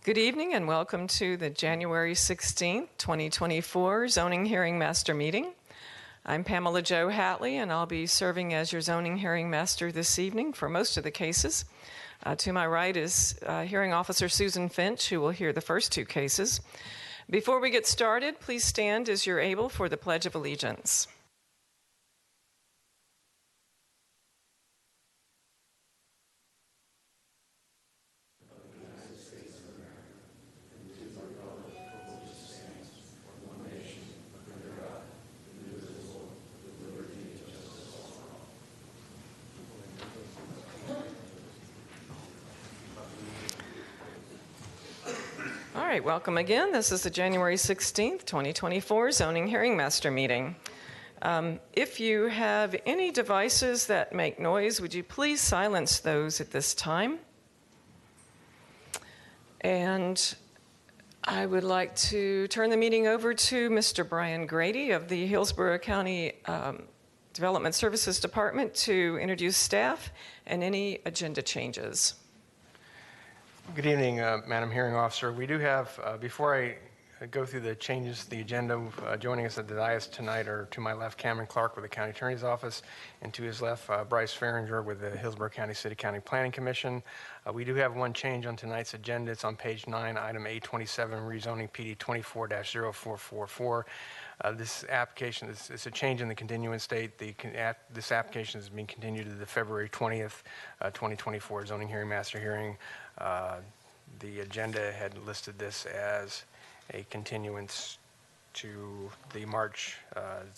Good evening and welcome to the January 16th, 2024 Zoning Hearing Master Meeting. I'm Pamela Jo Hatley and I'll be serving as your Zoning Hearing Master this evening for most of the cases. To my right is Hearing Officer Susan Finch, who will hear the first two cases. Before we get started, please stand as you're able for the Pledge of Allegiance. All right, welcome again. This is the January 16th, 2024 Zoning Hearing Master Meeting. If you have any devices that make noise, would you please silence those at this time? And I would like to turn the meeting over to Mr. Brian Grady of the Hillsborough County Development Services Department to introduce staff and any agenda changes. Good evening, Madam Hearing Officer. We do have, before I go through the changes to the agenda, joining us at the dais tonight are to my left, Cameron Clark with the County Attorney's Office, and to his left, Bryce Farringer with the Hillsborough County City County Planning Commission. We do have one change on tonight's agenda. It's on page 9, item A27, rezoning PD 24-0444. This application is a change in the continuance date. This application is being continued to the February 20th, 2024 Zoning Hearing Master Hearing. The agenda had listed this as a continuance to the March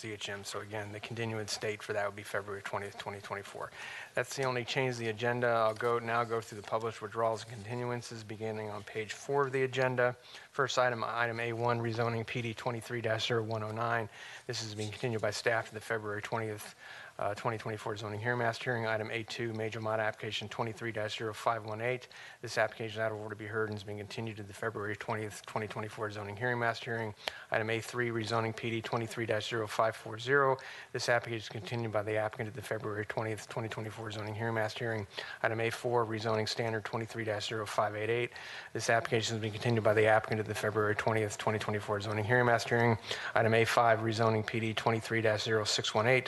ZHM. So again, the continuance date for that would be February 20th, 2024. That's the only change to the agenda. I'll now go through the published withdrawals and continuances beginning on page 4 of the agenda. First item A1, rezoning PD 23-0109. This is being continued by staff to the February 20th, 2024 Zoning Hearing Master Hearing. Item A2, major mod application 23-0518. This application is out of order to be heard and is being continued to the February 20th, 2024 Zoning Hearing Master Hearing. Item A3, rezoning PD 23-0540. This application is continued by the applicant to the February 20th, 2024 Zoning Hearing Master Hearing. Item A4, rezoning standard 23-0588. This application is being continued by the applicant to the February 20th, 2024 Zoning Hearing Master Hearing. Item A5, rezoning PD 23-0618.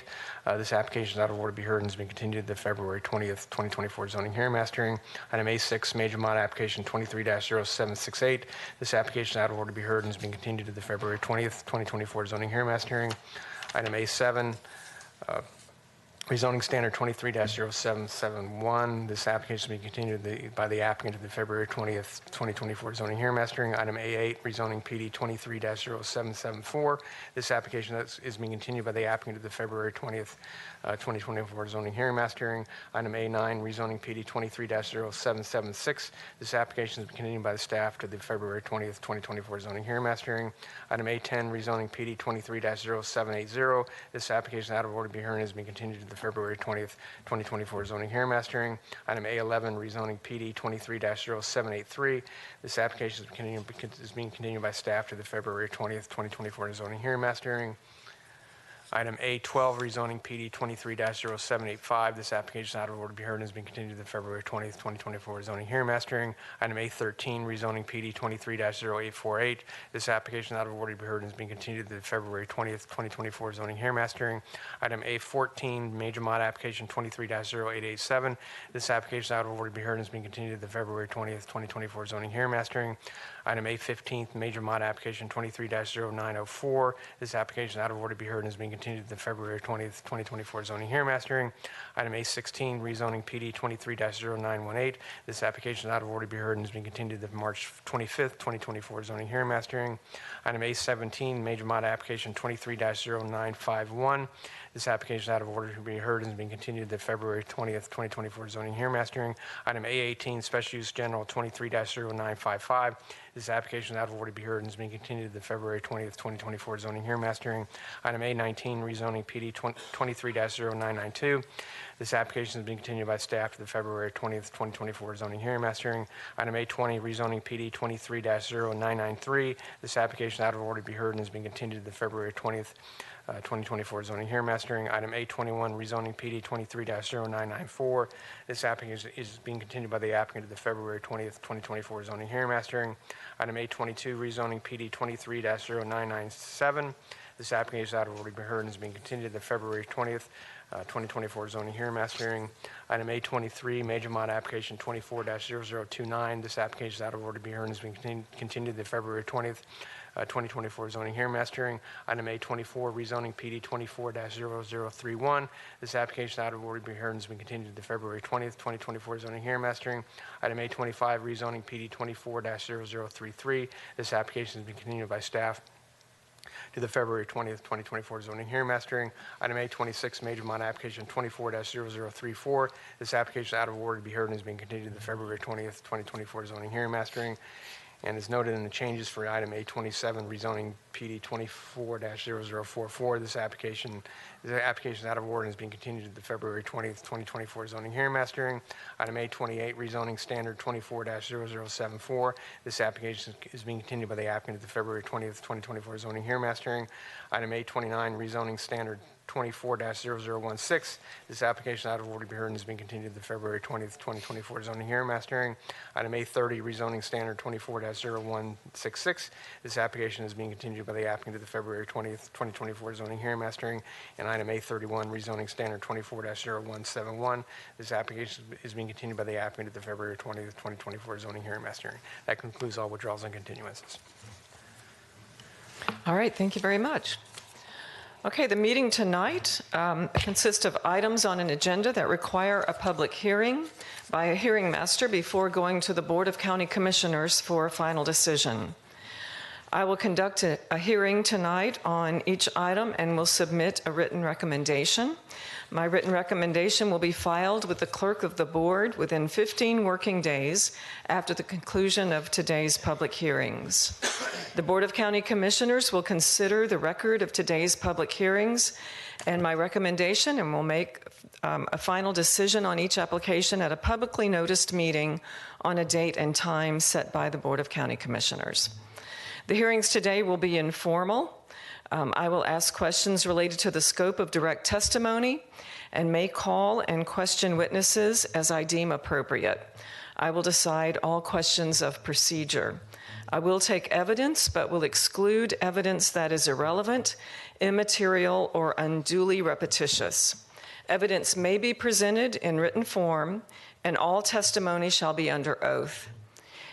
This application is out of order to be heard and has been continued to the February 20th, 2024 Zoning Hearing Master Hearing. Item A6, major mod application 23-0768. This application is out of order to be heard and has been continued to the February 20th, 2024 Zoning Hearing Master Hearing. Item A7, rezoning standard 23-0771. This application will be continued by the applicant to the February 20th, 2024 Zoning Hearing Master Hearing. Item A8, rezoning PD 23-0774. This application is being continued by the applicant to the February 20th, 2024 Zoning Hearing Master Hearing. Item A9, rezoning PD 23-0776. This application is continued by the staff to the February 20th, 2024 Zoning Hearing Master Hearing. Item A10, rezoning PD 23-0780. This application out of order to be heard and has been continued to the February 20th, 2024 Zoning Hearing Master Hearing. Item A11, rezoning PD 23-0783. This application is being continued by staff to the February 20th, 2024 Zoning Hearing Master Hearing. Item A12, rezoning PD 23-0785. This application is out of order to be heard and has been continued to the February 20th, 2024 Zoning Hearing Master Hearing. Item A13, rezoning PD 23-0848. This application is out of order to be heard and has been continued to the February 20th, 2024 Zoning Hearing Master Hearing. Item A14, major mod application 23-0887. This application is out of order to be heard and has been continued to the February 20th, 2024 Zoning Hearing Master Hearing. Item A15, major mod application 23-0904. This application is out of order to be heard and has been continued to the February 20th, 2024 Zoning Hearing Master Hearing. Item A16, rezoning PD 23-0918. This application is out of order to be heard and has been continued to the March 25th, 2024 Zoning Hearing Master Hearing. Item A17, major mod application 23-0951. This application is out of order to be heard and has been continued to the February 20th, 2024 Zoning Hearing Master Hearing. Item A18, special use general 23-0955. This application is out of order to be heard and has been continued to the February 20th, 2024 Zoning Hearing Master Hearing. Item A19, rezoning PD 23-0992. This application is being continued by staff to the February 20th, 2024 zoning hearing mass hearing. Item A20, rezoning PD 23-0993. This application out of order to be heard and is being continued to the February 20th, 2024 zoning hearing mass hearing. Item A21, rezoning PD 23-0994. This application is being continued by the applicant to the February 20th, 2024 zoning hearing mass hearing. Item A22, rezoning PD 23-0997. This application is out of order to be heard and is being continued to the February 20th, 2024 zoning hearing mass hearing. Item A23, major mod application 24-0029. This application is out of order to be heard and is being continued to the February 20th, 2024 zoning hearing mass hearing. Item A24, rezoning PD 24-0031. This application out of order to be heard and has been continued to the February 20th, 2024 zoning hearing mass hearing. Item A25, rezoning PD 24-0033. This application has been continued by staff to the February 20th, 2024 zoning hearing mass hearing. Item A26, major mod application 24-0034. This application out of order to be heard and is being continued to the February 20th, 2024 zoning hearing mass hearing. And is noted in the changes for item A27, rezoning PD 24-0044. This application is out of order and is being continued to the February 20th, 2024 zoning hearing mass hearing. Item A28, rezoning standard 24-0074. This application is being continued by the applicant to the February 20th, 2024 zoning hearing mass hearing. Item A29, rezoning standard 24-0016. This application out of order to be heard and is being continued to the February 20th, 2024 zoning hearing mass hearing. Item A30, rezoning standard 24-0166. This application is being continued by the applicant to the February 20th, 2024 zoning hearing mass hearing. And item A31, rezoning standard 24-0171. This application is being continued by the applicant to the February 20th, 2024 zoning hearing mass hearing. That concludes all withdrawals and continuances. All right, thank you very much. Okay, the meeting tonight consists of items on an agenda that require a public hearing by a hearing master before going to the Board of County Commissioners for a final decision. I will conduct a hearing tonight on each item and will submit a written recommendation. My written recommendation will be filed with the clerk of the board within 15 working days after the conclusion of today's public hearings. The Board of County Commissioners will consider the record of today's public hearings and my recommendation, and will make a final decision on each application at a publicly noticed meeting on a date and time set by the Board of County Commissioners. The hearings today will be informal. I will ask questions related to the scope of direct testimony and may call and question witnesses as I deem appropriate. I will decide all questions of procedure. I will take evidence, but will exclude evidence that is irrelevant, immaterial, or unduly repetitious. Evidence may be presented in written form, and all testimony shall be under oath.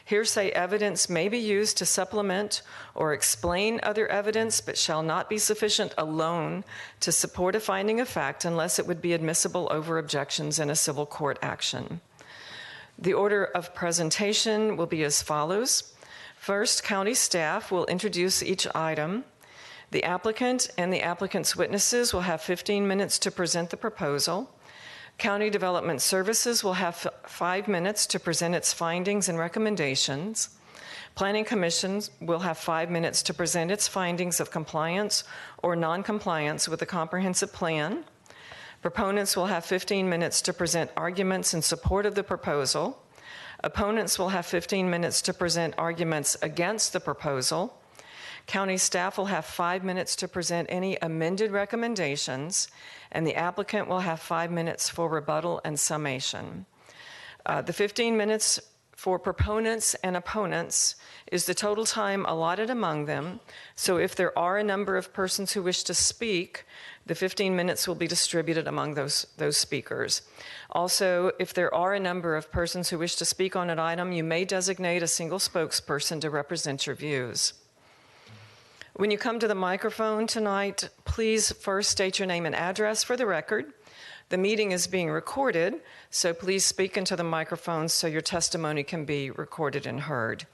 Hearsay evidence may be used to supplement or explain other evidence, but shall not be sufficient alone to support a finding of fact unless it would be admissible over objections in a civil court action. The order of presentation will be as follows. First, county staff will introduce each item. The applicant and the applicant's witnesses will have 15 minutes to present the proposal. County Development Services will have 5 minutes to present its findings and recommendations. Planning Commission will have 5 minutes to present its findings of compliance or non-compliance with the comprehensive plan. Proponents will have 15 minutes to present arguments in support of the proposal. Opponents will have 15 minutes to present arguments against the proposal. County staff will have 5 minutes to present any amended recommendations, and the applicant will have 5 minutes for rebuttal and summation. The 15 minutes for proponents and opponents is the total time allotted among them. So if there are a number of persons who wish to speak, the 15 minutes will be distributed among those speakers. Also, if there are a number of persons who wish to speak on an item, you may designate a single spokesperson to represent your views. When you come to the microphone tonight, please first state your name and address for the record. The meeting is being recorded, so please speak into the microphone so your testimony can be recorded and heard.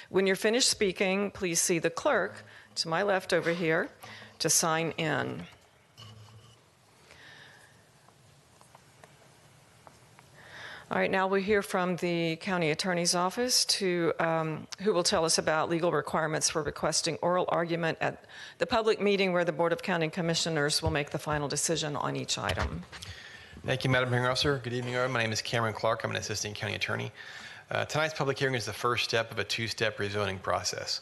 When you're finished speaking, please see the clerk to my left over here to sign in. All right, now we'll hear from the County Attorney's Office who will tell us about legal requirements for requesting oral argument at the public meeting where the Board of County Commissioners will make the final decision on each item. Thank you, Madam Hearing Officer. Good evening, everyone. My name is Cameron Clark. I'm an assistant county attorney. Tonight's public hearing is the first step of a two-step rezoning process.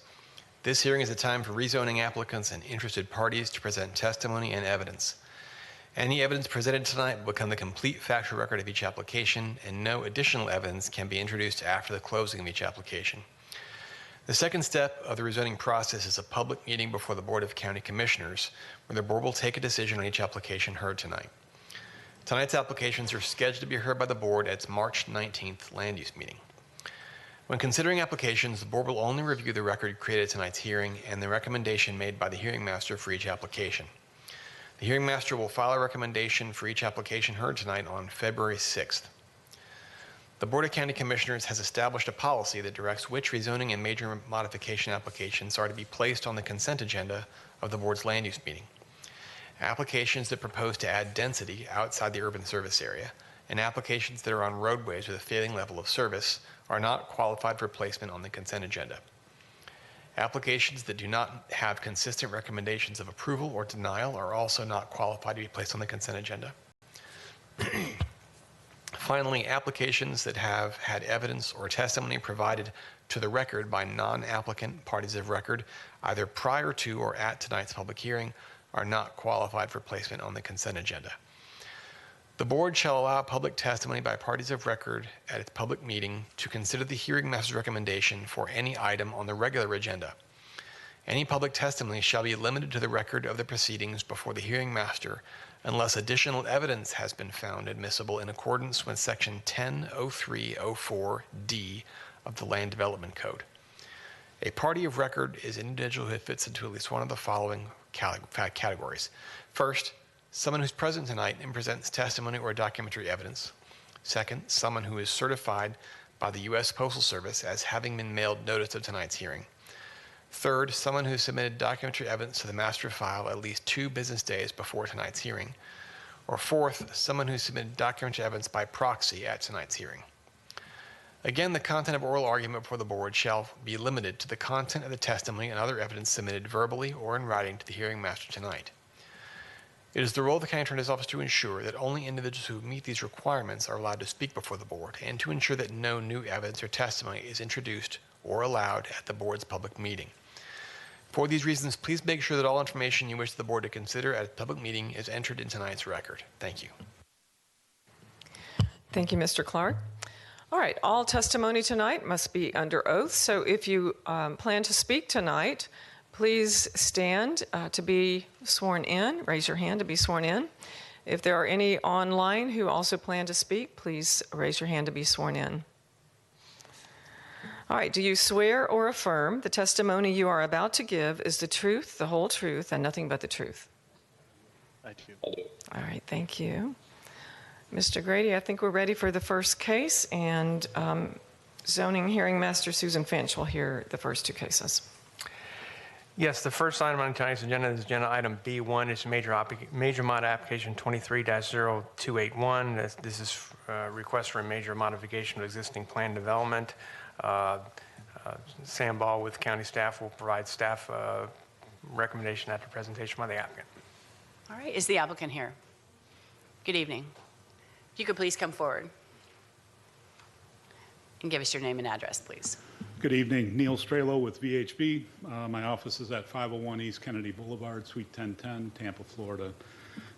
This hearing is a time for rezoning applicants and interested parties to present testimony and evidence. Any evidence presented tonight will become the complete factual record of each application, and no additional evidence can be introduced after the closing of each application. The second step of the rezoning process is a public meeting before the Board of County Commissioners, where the board will take a decision on each application heard tonight. Tonight's applications are scheduled to be heard by the board at its March 19th land use meeting. When considering applications, the board will only review the record created at tonight's hearing and the recommendation made by the hearing master for each application. The hearing master will file a recommendation for each application heard tonight on February 6th. The Board of County Commissioners has established a policy that directs which rezoning and major modification applications are to be placed on the consent agenda of the board's land use meeting. Applications that propose to add density outside the urban service area and applications that are on roadways with a failing level of service are not qualified for placement on the consent agenda. Applications that do not have consistent recommendations of approval or denial are also not qualified to be placed on the consent agenda. Finally, applications that have had evidence or testimony provided to the record by non-applicant parties of record, either prior to or at tonight's public hearing, are not qualified for placement on the consent agenda. The board shall allow public testimony by parties of record at its public meeting to consider the hearing master's recommendation for any item on the regular agenda. Any public testimony shall be limited to the record of the proceedings before the hearing master unless additional evidence has been found admissible in accordance with Section 100304D of the Land Development Code. A party of record is an individual who fits into at least one of the following categories. First, someone who's present tonight and presents testimony or documentary evidence. Second, someone who is certified by the U.S. Postal Service as having been mailed notice of tonight's hearing. Third, someone who submitted documentary evidence to the master file at least 2 business days before tonight's hearing. Or fourth, someone who submitted documentary evidence by proxy at tonight's hearing. Again, the content of oral argument before the board shall be limited to the content of the testimony and other evidence submitted verbally or in writing to the hearing master tonight. It is the role of the county attorney's office to ensure that only individuals who meet these requirements are allowed to speak before the board and to ensure that no new evidence or testimony is introduced or allowed at the board's public meeting. For these reasons, please make sure that all information you wish the board to consider at a public meeting is entered in tonight's record. Thank you. Thank you, Mr. Clark. All right, all testimony tonight must be under oath, so if you plan to speak tonight, please stand to be sworn in. Raise your hand to be sworn in. If there are any online who also plan to speak, please raise your hand to be sworn in. All right, do you swear or affirm the testimony you are about to give is the truth, the whole truth, and nothing but the truth? I do. All right, thank you. Mr. Grady, I think we're ready for the first case, and Zoning Hearing Master Susan Finch will hear the first 2 cases. Yes, the first item on tonight's agenda is agenda item B1. It's major mod application 23-0281. This is a request for a major modification of existing plan development. Sam Ball with county staff will provide staff recommendation after presentation by the applicant. All right, is the applicant here? Good evening. If you could please come forward and give us your name and address, please. Good evening. Neil Strelo with VHB. My office is at 501 East Kennedy Boulevard, Suite 1010, Tampa, Florida.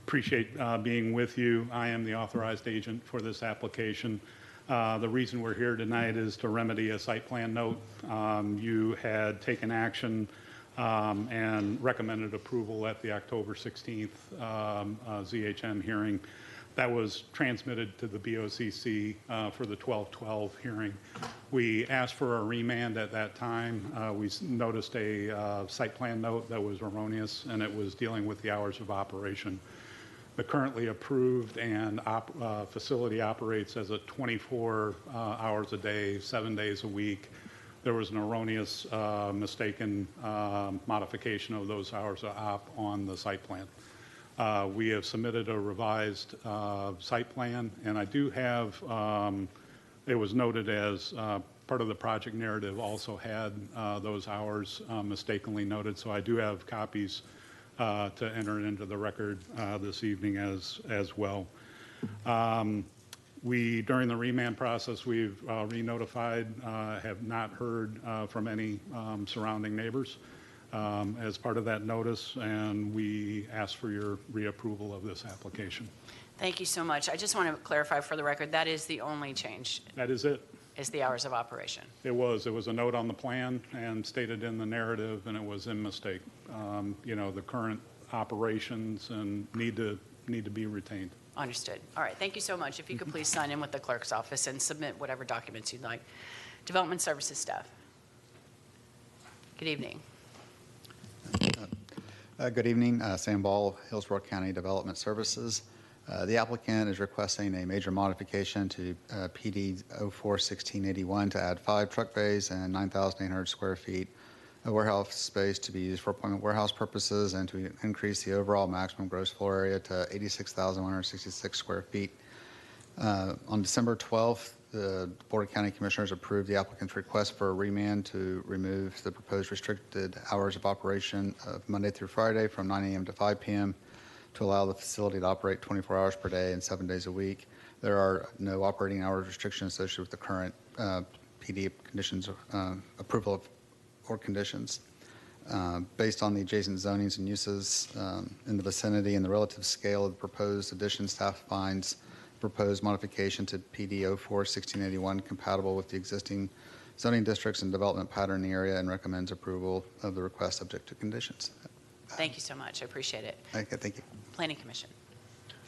Appreciate being with you. I am the authorized agent for this application. The reason we're here tonight is to remedy a site plan note. You had taken action and recommended approval at the October 16th ZHM hearing. That was transmitted to the BOCC for the 12/12 hearing. We asked for a remand at that time. We noticed a site plan note that was erroneous, and it was dealing with the hours of operation. The currently approved and facility operates as a 24 hours a day, 7 days a week. There was an erroneous, mistaken modification of those hours of op on the site plan. We have submitted a revised site plan, and I do have, it was noted as part of the project narrative also had those hours mistakenly noted, so I do have copies to enter into the record this evening as well. During the remand process, we've re-notified, have not heard from any surrounding neighbors as part of that notice, and we ask for your reapproval of this application. Thank you so much. I just want to clarify for the record, that is the only change, That is it. is the hours of operation. It was a note on the plan and stated in the narrative, and it was in mistake. The current operations and need to be retained. Understood. All right, thank you so much. If you could please sign in with the clerk's office and submit whatever documents you'd like. Development Services staff. Good evening. Good evening, Sam Ball, Hillsborough County Development Services. The applicant is requesting a major modification to PD 04-1681 to add 5 truck bays and 9,800 square feet of warehouse space to be used for appointment warehouse purposes, and to increase the overall maximum gross floor area to 86,166 square feet. On December 12th, the Board of County Commissioners approved the applicant's request for a remand to remove the proposed restricted hours of operation of Monday through Friday from 9 a.m. to 5 p.m. to allow the facility to operate 24 hours per day and 7 days a week. There are no operating hours restrictions associated with the current PD conditions approval of or conditions. Based on the adjacent zonings and uses in the vicinity and the relative scale of the proposed addition, staff finds proposed modification to PD 04-1681 compatible with the existing zoning districts and development pattern in the area, and recommends approval of the request subject to conditions. Thank you so much. I appreciate it. Okay, thank you. Planning Commission.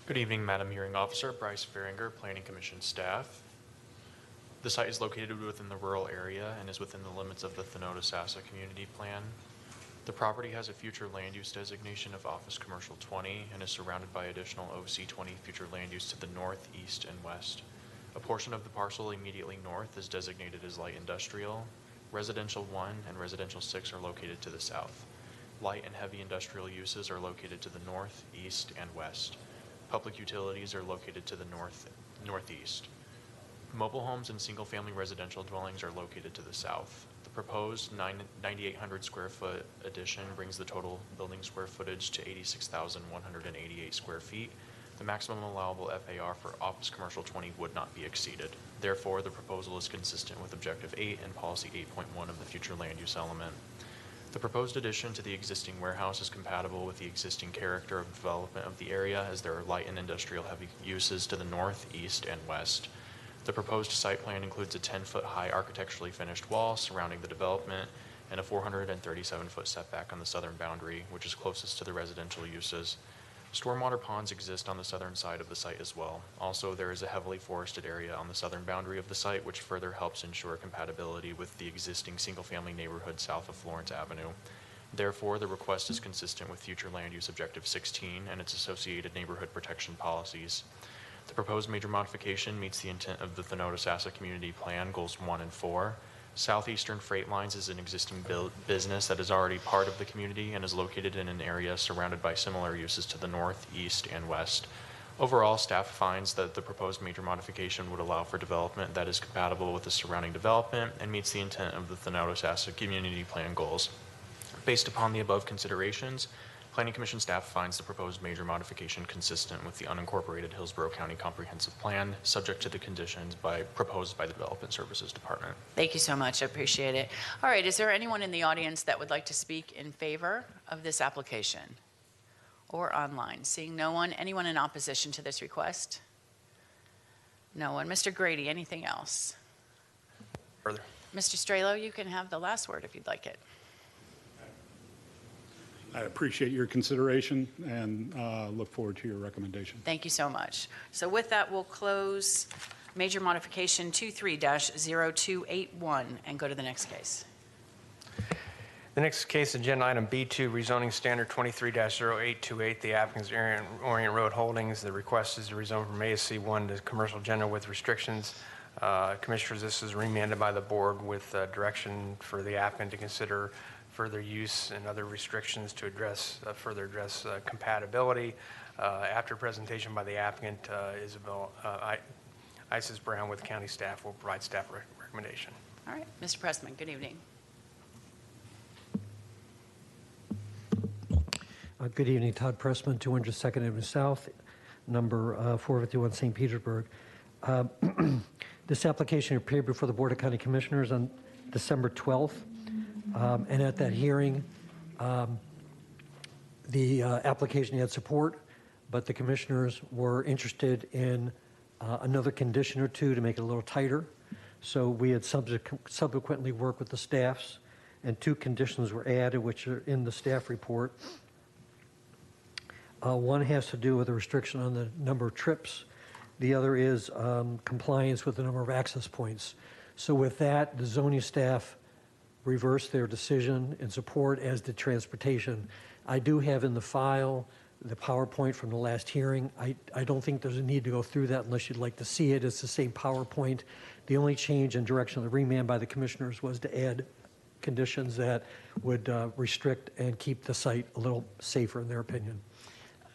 Good evening, Madam Hearing Officer. Bryce Feringer, Planning Commission staff. The site is located within the rural area and is within the limits of the Thanota-Sassa Community Plan. The property has a future land use designation of Office Commercial 20 and is surrounded by additional OC 20 future land use to the north, east, and west. A portion of the parcel immediately north is designated as light industrial. Residential 1 and Residential 6 are located to the south. Light and heavy industrial uses are located to the north, east, and west. Public utilities are located to the northeast. Mobile homes and single-family residential dwellings are located to the south. The proposed 9,800 square foot addition brings the total building square footage to 86,188 square feet. The maximum allowable FAR for Office Commercial 20 would not be exceeded. Therefore, the proposal is consistent with Objective 8 and Policy 8.1 of the future land use element. The proposed addition to the existing warehouse is compatible with the existing character of development of the area, as there are light and industrial heavy uses to the north, east, and west. The proposed site plan includes a 10-foot high architecturally finished wall surrounding the development and a 437-foot setback on the southern boundary, which is closest to the residential uses. Stormwater ponds exist on the southern side of the site as well. Also, there is a heavily forested area on the southern boundary of the site, which further helps ensure compatibility with the existing single-family neighborhood south of Florence Avenue. Therefore, the request is consistent with future land use objective 16 and its associated neighborhood protection policies. The proposed major modification meets the intent of the Thanota-Sassa Community Plan, Goals 1 and 4. Southeastern Freight Lines is an existing business that is already part of the community and is located in an area surrounded by similar uses to the north, east, and west. Overall, staff finds that the proposed major modification would allow for development that is compatible with the surrounding development and meets the intent of the Thanota-Sassa Community Plan goals. Based upon the above considerations, Planning Commission staff finds the proposed major modification consistent with the unincorporated Hillsborough County Comprehensive Plan, subject to the conditions proposed by the Development Services Department. Thank you so much. I appreciate it. All right, is there anyone in the audience that would like to speak in favor of this application or online? Seeing no one, anyone in opposition to this request? No one. Mr. Grady, anything else? Further. Mr. Strelo, you can have the last word if you'd like it. I appreciate your consideration and look forward to your recommendation. Thank you so much. So with that, we'll close major modification 23-0281 and go to the next case. The next case, agenda item B2, rezoning standard 23-0828, the applicant's Orient Road Holdings. The request is to rezone from ASC1 to commercial general with restrictions. Commissioners, this is remanded by the board with direction for the applicant to consider further use and other restrictions to further address compatibility. After presentation by the applicant, Isis Brown with county staff will provide staff recommendation. All right, Mr. Pressman, good evening. Good evening, Todd Pressman, 200 2nd Avenue South. number 451 St. Petersburg. This application appeared before the Board of County Commissioners on December 12th, and at that hearing, the application had support, but the commissioners were interested in another condition or two to make it a little tighter. So we had subsequently worked with the staffs, and 2 conditions were added, which are in the staff report. One has to do with a restriction on the number of trips. The other is compliance with the number of access points. So with that, the zoning staff reversed their decision in support, as did transportation. I do have in the file the PowerPoint from the last hearing. I don't think there's a need to go through that unless you'd like to see it. It's the same PowerPoint. The only change in direction of the remand by the commissioners was to add conditions that would restrict and keep the site a little safer in their opinion.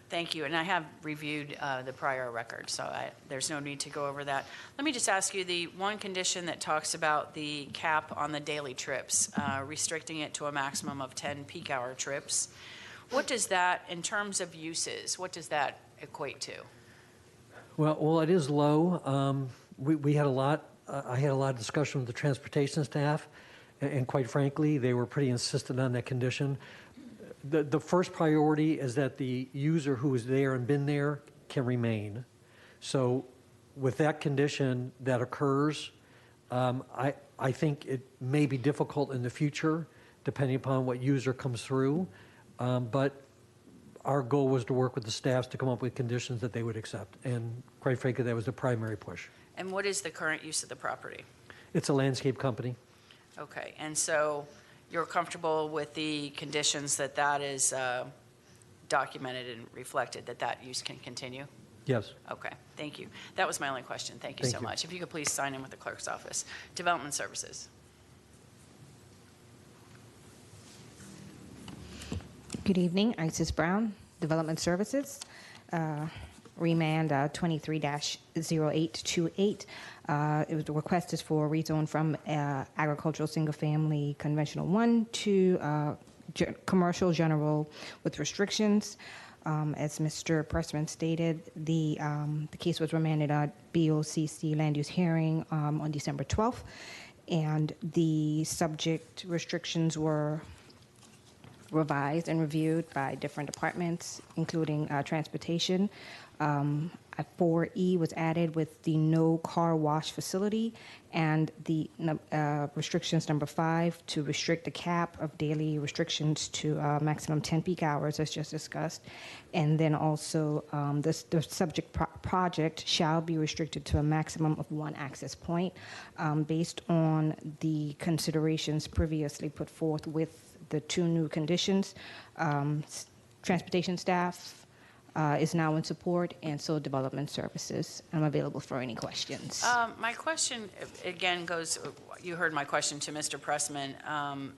Thank you, and I have reviewed the prior record, so there's no need to go over that. Let me just ask you, the one condition that talks about the cap on the daily trips, restricting it to a maximum of 10 peak hour trips, what does that, in terms of uses, what does that equate to? Well, it is low. We had a lot, I had a lot of discussion with the transportation staff, and quite frankly, they were pretty insistent on that condition. The first priority is that the user who is there and been there can remain. So with that condition that occurs, I think it may be difficult in the future, depending upon what user comes through. But our goal was to work with the staffs to come up with conditions that they would accept. And quite frankly, that was the primary push. And what is the current use of the property? It's a landscape company. Okay, and so you're comfortable with the conditions that is documented and reflected, that use can continue? Yes. Okay, thank you. That was my only question. Thank you so much. If you could please sign in with the clerk's office. Development Services. Good evening, Isis Brown, Development Services. Remand 23-0828. The request is for rezone from agricultural single-family conventional 1 to commercial general with restrictions. As Mr. Pressman stated, the case was remanded at BOCC land use hearing on December 12th, and the subject restrictions were revised and reviewed by different departments, including transportation. 4E was added with the no car wash facility, and the restrictions number 5 to restrict the cap of daily restrictions to maximum 10 peak hours, as just discussed. And then also the subject project shall be restricted to a maximum of 1 access point based on the considerations previously put forth with the 2 new conditions. Transportation staff is now in support, and so Development Services. I'm available for any questions. My question, again, goes, you heard my question to Mr. Pressman,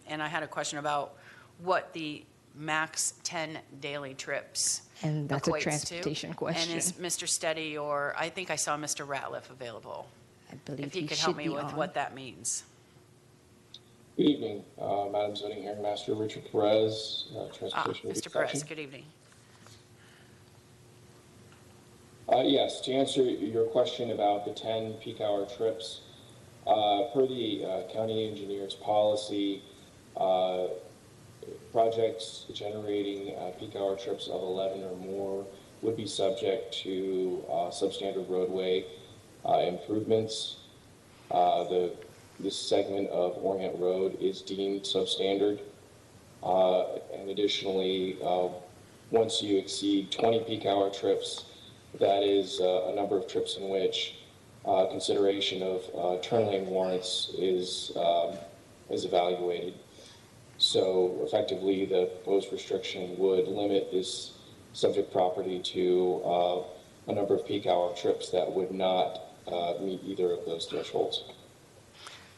and I had a question about what the max 10 daily trips And that's a equates transportation to. question. And is Mr. Steady, or I think I saw Mr. Ratliff available. I believe If he could should help me be with on. what that means. Good evening, Madam Zoning Hearing Master Richard Perez, Transportation Review Mr. Perez, Section. good evening. Yes, to answer your question about the 10 peak hour trips, per the county engineer's policy, projects generating peak hour trips of 11 or more would be subject to substandard roadway improvements. This segment of Orient Road is deemed substandard. And additionally, once you exceed 20 peak hour trips, that is a number of trips in which consideration of turn lane warrants is evaluated. So effectively, the proposed restriction would limit this subject property to a number of peak hour trips that would not meet either of those thresholds.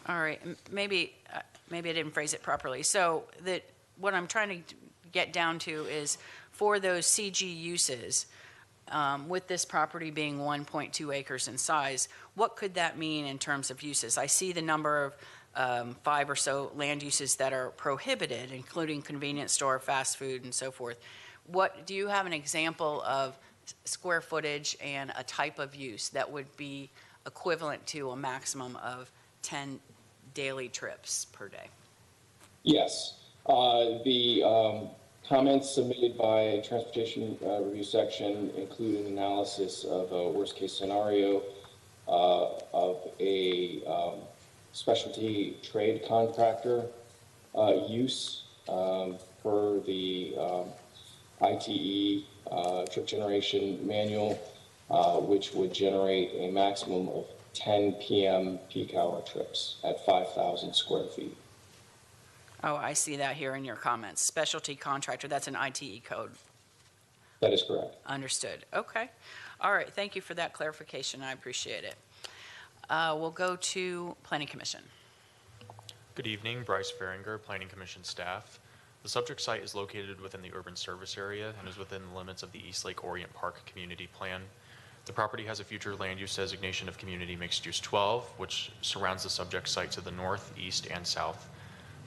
All right, maybe I didn't phrase it properly. So that what I'm trying to get down to is for those CG uses, with this property being 1.2 acres in size, what could that mean in terms of uses? I see the number of 5 or so land uses that are prohibited, including convenience store, fast food, and so forth. What do you have an example of square footage and a type of use that would be equivalent to a maximum of 10 daily trips per day? Yes. The comments submitted by Transportation Review Section include an analysis of a worst-case scenario of a specialty trade contractor use per the ITE trip generation manual, which would generate a maximum of 10 p.m. peak hour trips at 5,000 square feet. Oh, I see that here in your comments. Specialty contractor, that's an ITE code. That is correct. Understood. Okay. All right. Thank you for that clarification. I appreciate it. We'll go to Planning Commission. Good evening, Bryce Faringer, Planning Commission staff. The subject site is located within the urban service area and is within the limits of the East Lake Orient Park Community Plan. The property has a future land use designation of Community Mixed Use 12, which surrounds the subject site to the north, east, and south.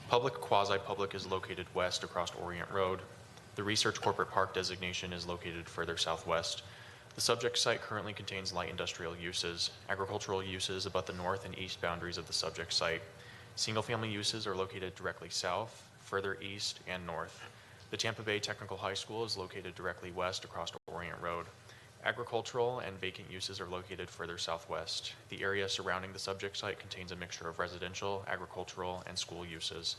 Public quasi-public is located west across Orient Road. The Research Corporate Park designation is located further southwest. The subject site currently contains light industrial uses. Agricultural uses abut the north and east boundaries of the subject site. Single-family uses are located directly south, further east, and north. The Tampa Bay Technical High School is located directly west across Orient Road. Agricultural and vacant uses are located further southwest. The area surrounding the subject site contains a mixture of residential, agricultural, and school uses.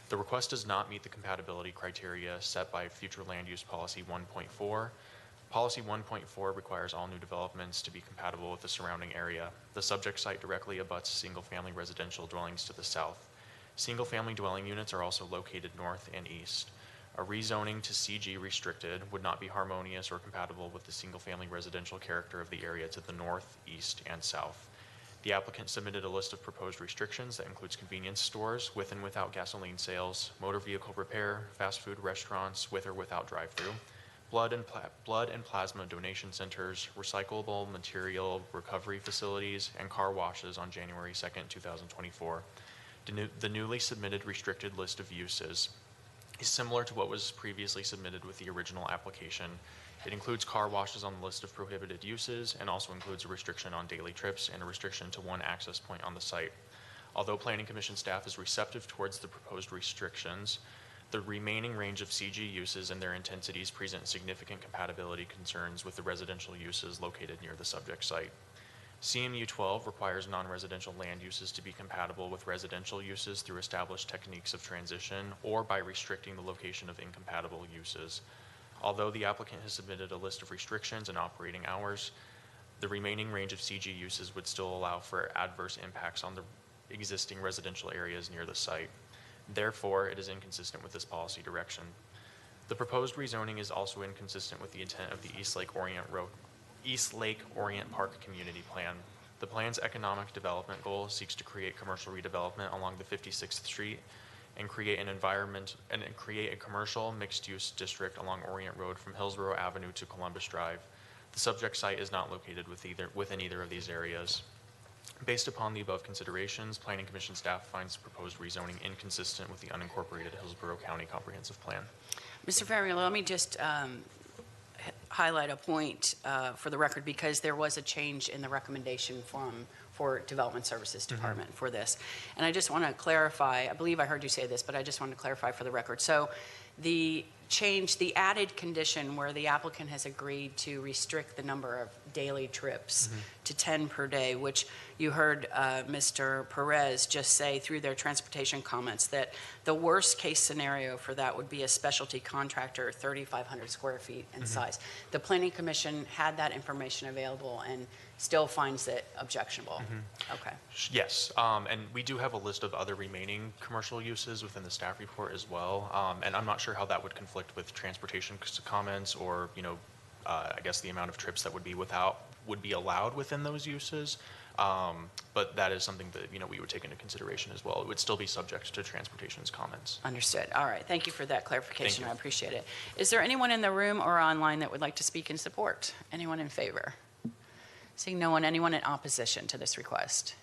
The request does not meet the compatibility criteria set by Future Land Use Policy 1.4. Policy 1.4 requires all new developments to be compatible with the surrounding area. The subject site directly abuts single-family residential dwellings to the south. Single-family dwelling units are also located north and east. A rezoning to CG restricted would not be harmonious or compatible with the single-family residential character of the area to the north, east, and south. The applicant submitted a list of proposed restrictions that includes convenience stores with and without gasoline sales, motor vehicle repair, fast food restaurants with or without drive-through, blood and plasma donation centers, recyclable material recovery facilities, and car washes on January 2nd, 2024. The newly submitted restricted list of uses is similar to what was previously submitted with the original application. It includes car washes on the list of prohibited uses and also includes a restriction on daily trips and a restriction to one access point on the site. Although Planning Commission staff is receptive towards the proposed restrictions, the remaining range of CG uses and their intensities present significant compatibility concerns with the residential uses located near the subject site. CMU 12 requires non-residential land uses to be compatible with residential uses through established techniques of transition or by restricting the location of incompatible uses. Although the applicant has submitted a list of restrictions and operating hours, the remaining range of CG uses would still allow for adverse impacts on the existing residential areas near the site. Therefore, it is inconsistent with this policy direction. The proposed rezoning is also inconsistent with the intent of the East Lake Orient Park Community Plan. The plan's economic development goal seeks to create commercial redevelopment along the 56th Street and create a commercial mixed-use district along Orient Road from Hillsborough Avenue to Columbus Drive. The subject site is not located within either of these areas. Based upon the above considerations, Planning Commission staff finds proposed rezoning inconsistent with the unincorporated Hillsborough County Comprehensive Plan. Mr. Ferrier, let me just highlight a point for the record, because there was a change in the recommendation for Development Services Department for this. And I just want to clarify, I believe I heard you say this, but I just want to clarify for the record. So the change, the added condition where the applicant has agreed to restrict the number of daily trips to 10 per day, which you heard Mr. Perez just say through their transportation comments that the worst case scenario for that would be a specialty contractor, 3,500 square feet in size. The Planning Commission had that information available and still finds it objectionable. Okay. Yes, and we do have a list of other remaining commercial uses within the staff report as well, and I'm not sure how that would conflict with transportation comments or, I guess the amount of trips that would be allowed within those uses, but that is something that we would take into consideration as well. It would still be subject to transportation's comments. Understood. All right. Thank you for that clarification. Thank you. I appreciate it. Is there anyone in the room or online that would like to speak in support? Anyone in favor? Seeing no one, anyone in opposition to this request?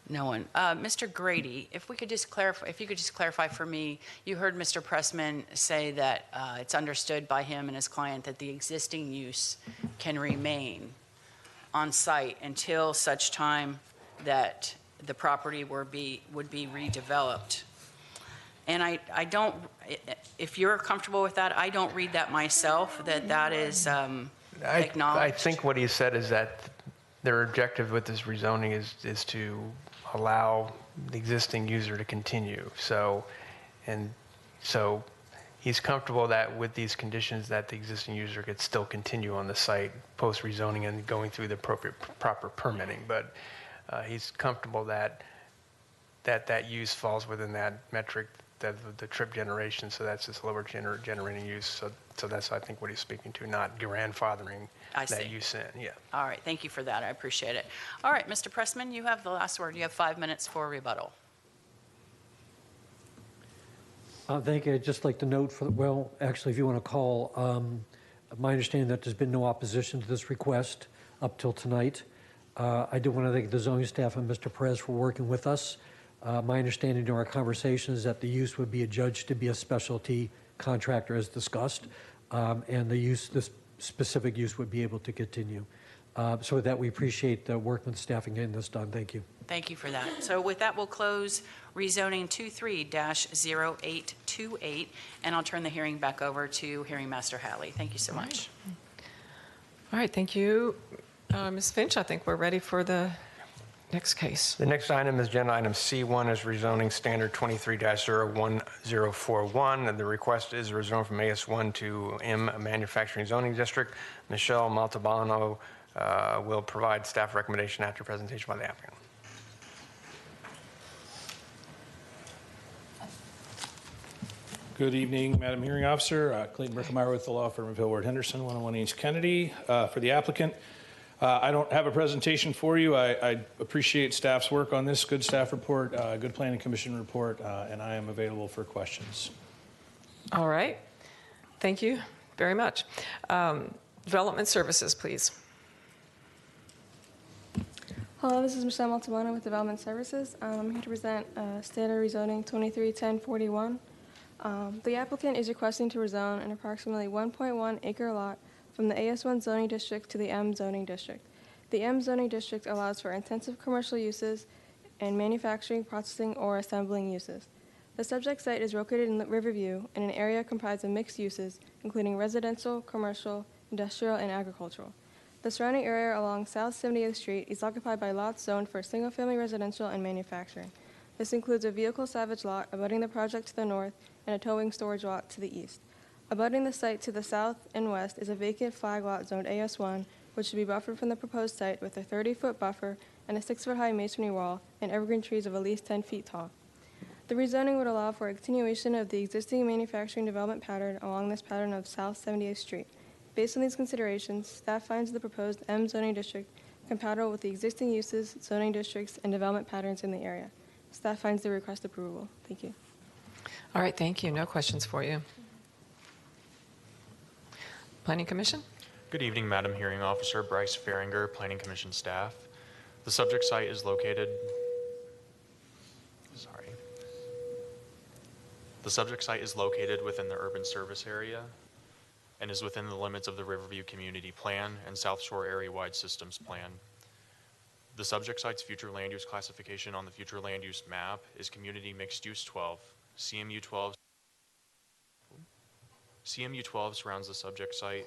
No one. Mr. Grady, if you could just clarify for me, you heard Mr. Pressman say that it's understood by him and his client that the existing use can remain on site until such time that the property would be redeveloped. And I don't, if you're comfortable with that, I don't read that myself, that is acknowledged. I think what he said is that their objective with this rezoning is to allow the existing user to continue. So he's comfortable that with these conditions that the existing user could still continue on the site post rezoning and going through the appropriate proper permitting. But he's comfortable that use falls within that metric, the trip generation. So that's this lower generating use. So that's, I think, what he's speaking to, not grandfathering that use in. Yeah. All right. Thank you for that. I appreciate it. All right, Mr. Pressman, you have the last word. You have 5 minutes for rebuttal. Thank you. I'd just like to note, actually, if you want to call, my understanding that there's been no opposition to this request up till tonight. I do want to thank the zoning staff and Mr. Perez for working with us. My understanding during our conversation is that the use would be adjudged to be a specialty contractor as discussed, and this specific use would be able to continue. So with that, we appreciate the work with staff in getting this done. Thank you. Thank you for that. So with that, we'll close rezoning 23-0828, and I'll turn the hearing back over to Hearing Master Hatley. Thank you so much. All right, thank you. Ms. Finch, I think we're ready for the next case. The next item is agenda item C1 is rezoning standard 23-01041, and the request is rezone from AS1 to M Manufacturing Zoning District. Michelle Maltabano will provide staff recommendation after presentation by the applicant. Good evening, Madam Hearing Officer. Clayton Brickemeyer with the law firm of Hillward Henderson, 101 East Kennedy. For the applicant, I don't have a presentation for you. I appreciate staff's work on this. Good staff report, good planning commission report, and I am available for questions. All right. Thank you very much. Development Services, please. Hello, this is Michelle Maltabano with Development Services. I'm here to present standard rezoning 23-1041. The applicant is requesting to rezone an approximately 1.1 acre lot from the AS1 zoning district to the M zoning district. The M zoning district allows for intensive commercial uses and manufacturing, processing, or assembling uses. The subject site is located in Riverview in an area comprised of mixed uses, including residential, commercial, industrial, and agricultural. The surrounding area along South 78th Street is occupied by lots zoned for single-family residential and manufacturing. This includes a vehicle salvage lot abutting the project to the north and a towing storage lot to the east. Abutting the site to the south and west is a vacant flag lot zoned AS1, which should be buffered from the proposed site with a 30-foot buffer and a 6-foot-high masonry wall and evergreen trees of at least 10 feet tall. The rezoning would allow for a continuation of the existing manufacturing development pattern along this pattern of South 78th Street. Based on these considerations, staff finds the proposed M zoning district compatible with the existing uses, zoning districts, and development patterns in the area. Staff finds the request approval. Thank you. All right, thank you. No questions for you. Planning Commission? Good evening, Madam Hearing Officer. Bryce Faringer, Planning Commission staff. The subject site is located... The subject site is located within the urban service area and is within the limits of the Riverview Community Plan and South Shore Area-Wide Systems Plan. The subject site's future land use classification on the future land use map is Community Mixed Use 12. CMU 12 surrounds the subject site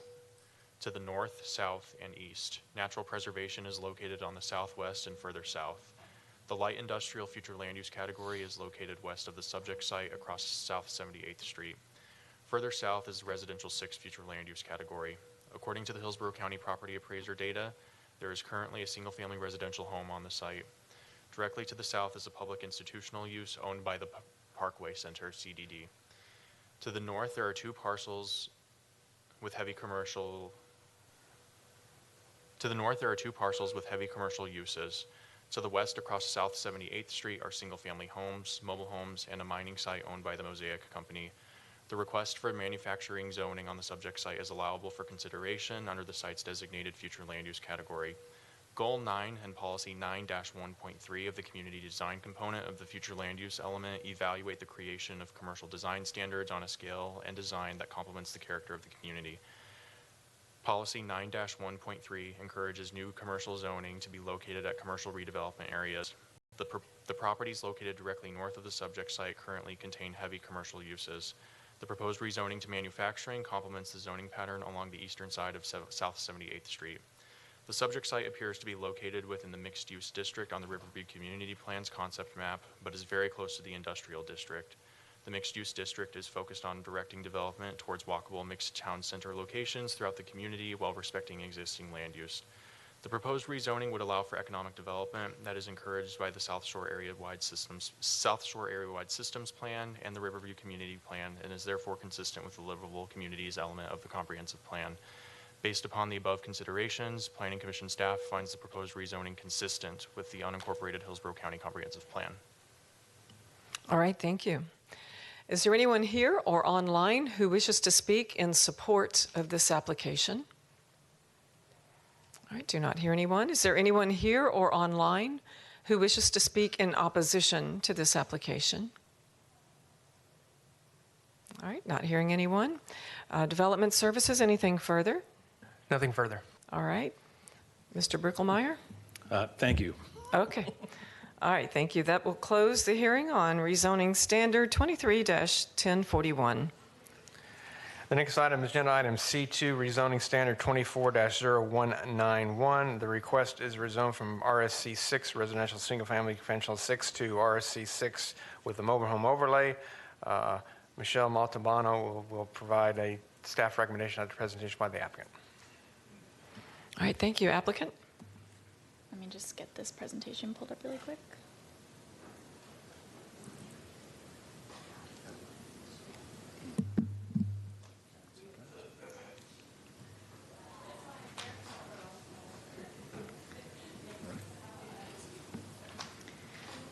to the north, south, and east. Natural preservation is located on the southwest and further south. The light industrial future land use category is located west of the subject site across South 78th Street. Further south is the residential 6 future land use category. According to the Hillsborough County property appraiser data, there is currently a single-family residential home on the site. Directly to the south is a public institutional use owned by the Parkway Center, CDD. To the north, there are 2 parcels with heavy commercial. To the north, there are 2 parcels with heavy commercial uses. To the west, across South 78th Street, are single-family homes, mobile homes, and a mining site owned by the Mosaic Company. The request for manufacturing zoning on the subject site is allowable for consideration under the site's designated future land use category. Goal 9 and Policy 9-1.3 of the Community Design component of the Future Land Use element evaluate the creation of commercial design standards on a scale and design that complements the character of the community. Policy 9-1.3 encourages new commercial zoning to be located at commercial redevelopment areas. The properties located directly north of the subject site currently contain heavy commercial uses. The proposed rezoning to manufacturing complements the zoning pattern along the eastern side of South 78th Street. The subject site appears to be located within the mixed-use district on the Riverview Community Plan's concept map, but is very close to the industrial district. The mixed-use district is focused on directing development towards walkable mixed town center locations throughout the community while respecting existing land use. The proposed rezoning would allow for economic development that is encouraged by the South Shore Area-Wide Systems Plan and the Riverview Community Plan, and is therefore consistent with the livable communities element of the comprehensive plan. Based upon the above considerations, Planning Commission staff finds the proposed rezoning consistent with the unincorporated Hillsborough County Comprehensive Plan. All right, thank you. Is there anyone here or online who wishes to speak in support of this application? All right, do not hear anyone. Is there anyone here or online who wishes to speak in opposition to this application? All right, not hearing anyone. Development Services, anything further? Nothing further. All right. Mr. Bricklemeyer? Thank you. Okay. All right, thank you. That will close the hearing on rezoning standard 23-1041. The next item is agenda item C2, rezoning standard 24-0191. The request is rezoned from RSC 6, residential single-family conventional 6, to RSC 6 with the mobile home overlay. Michelle Montalbano will provide a staff recommendation after presentation by the applicant. All right, thank you. Applicant? Let me just get this presentation pulled up really quick.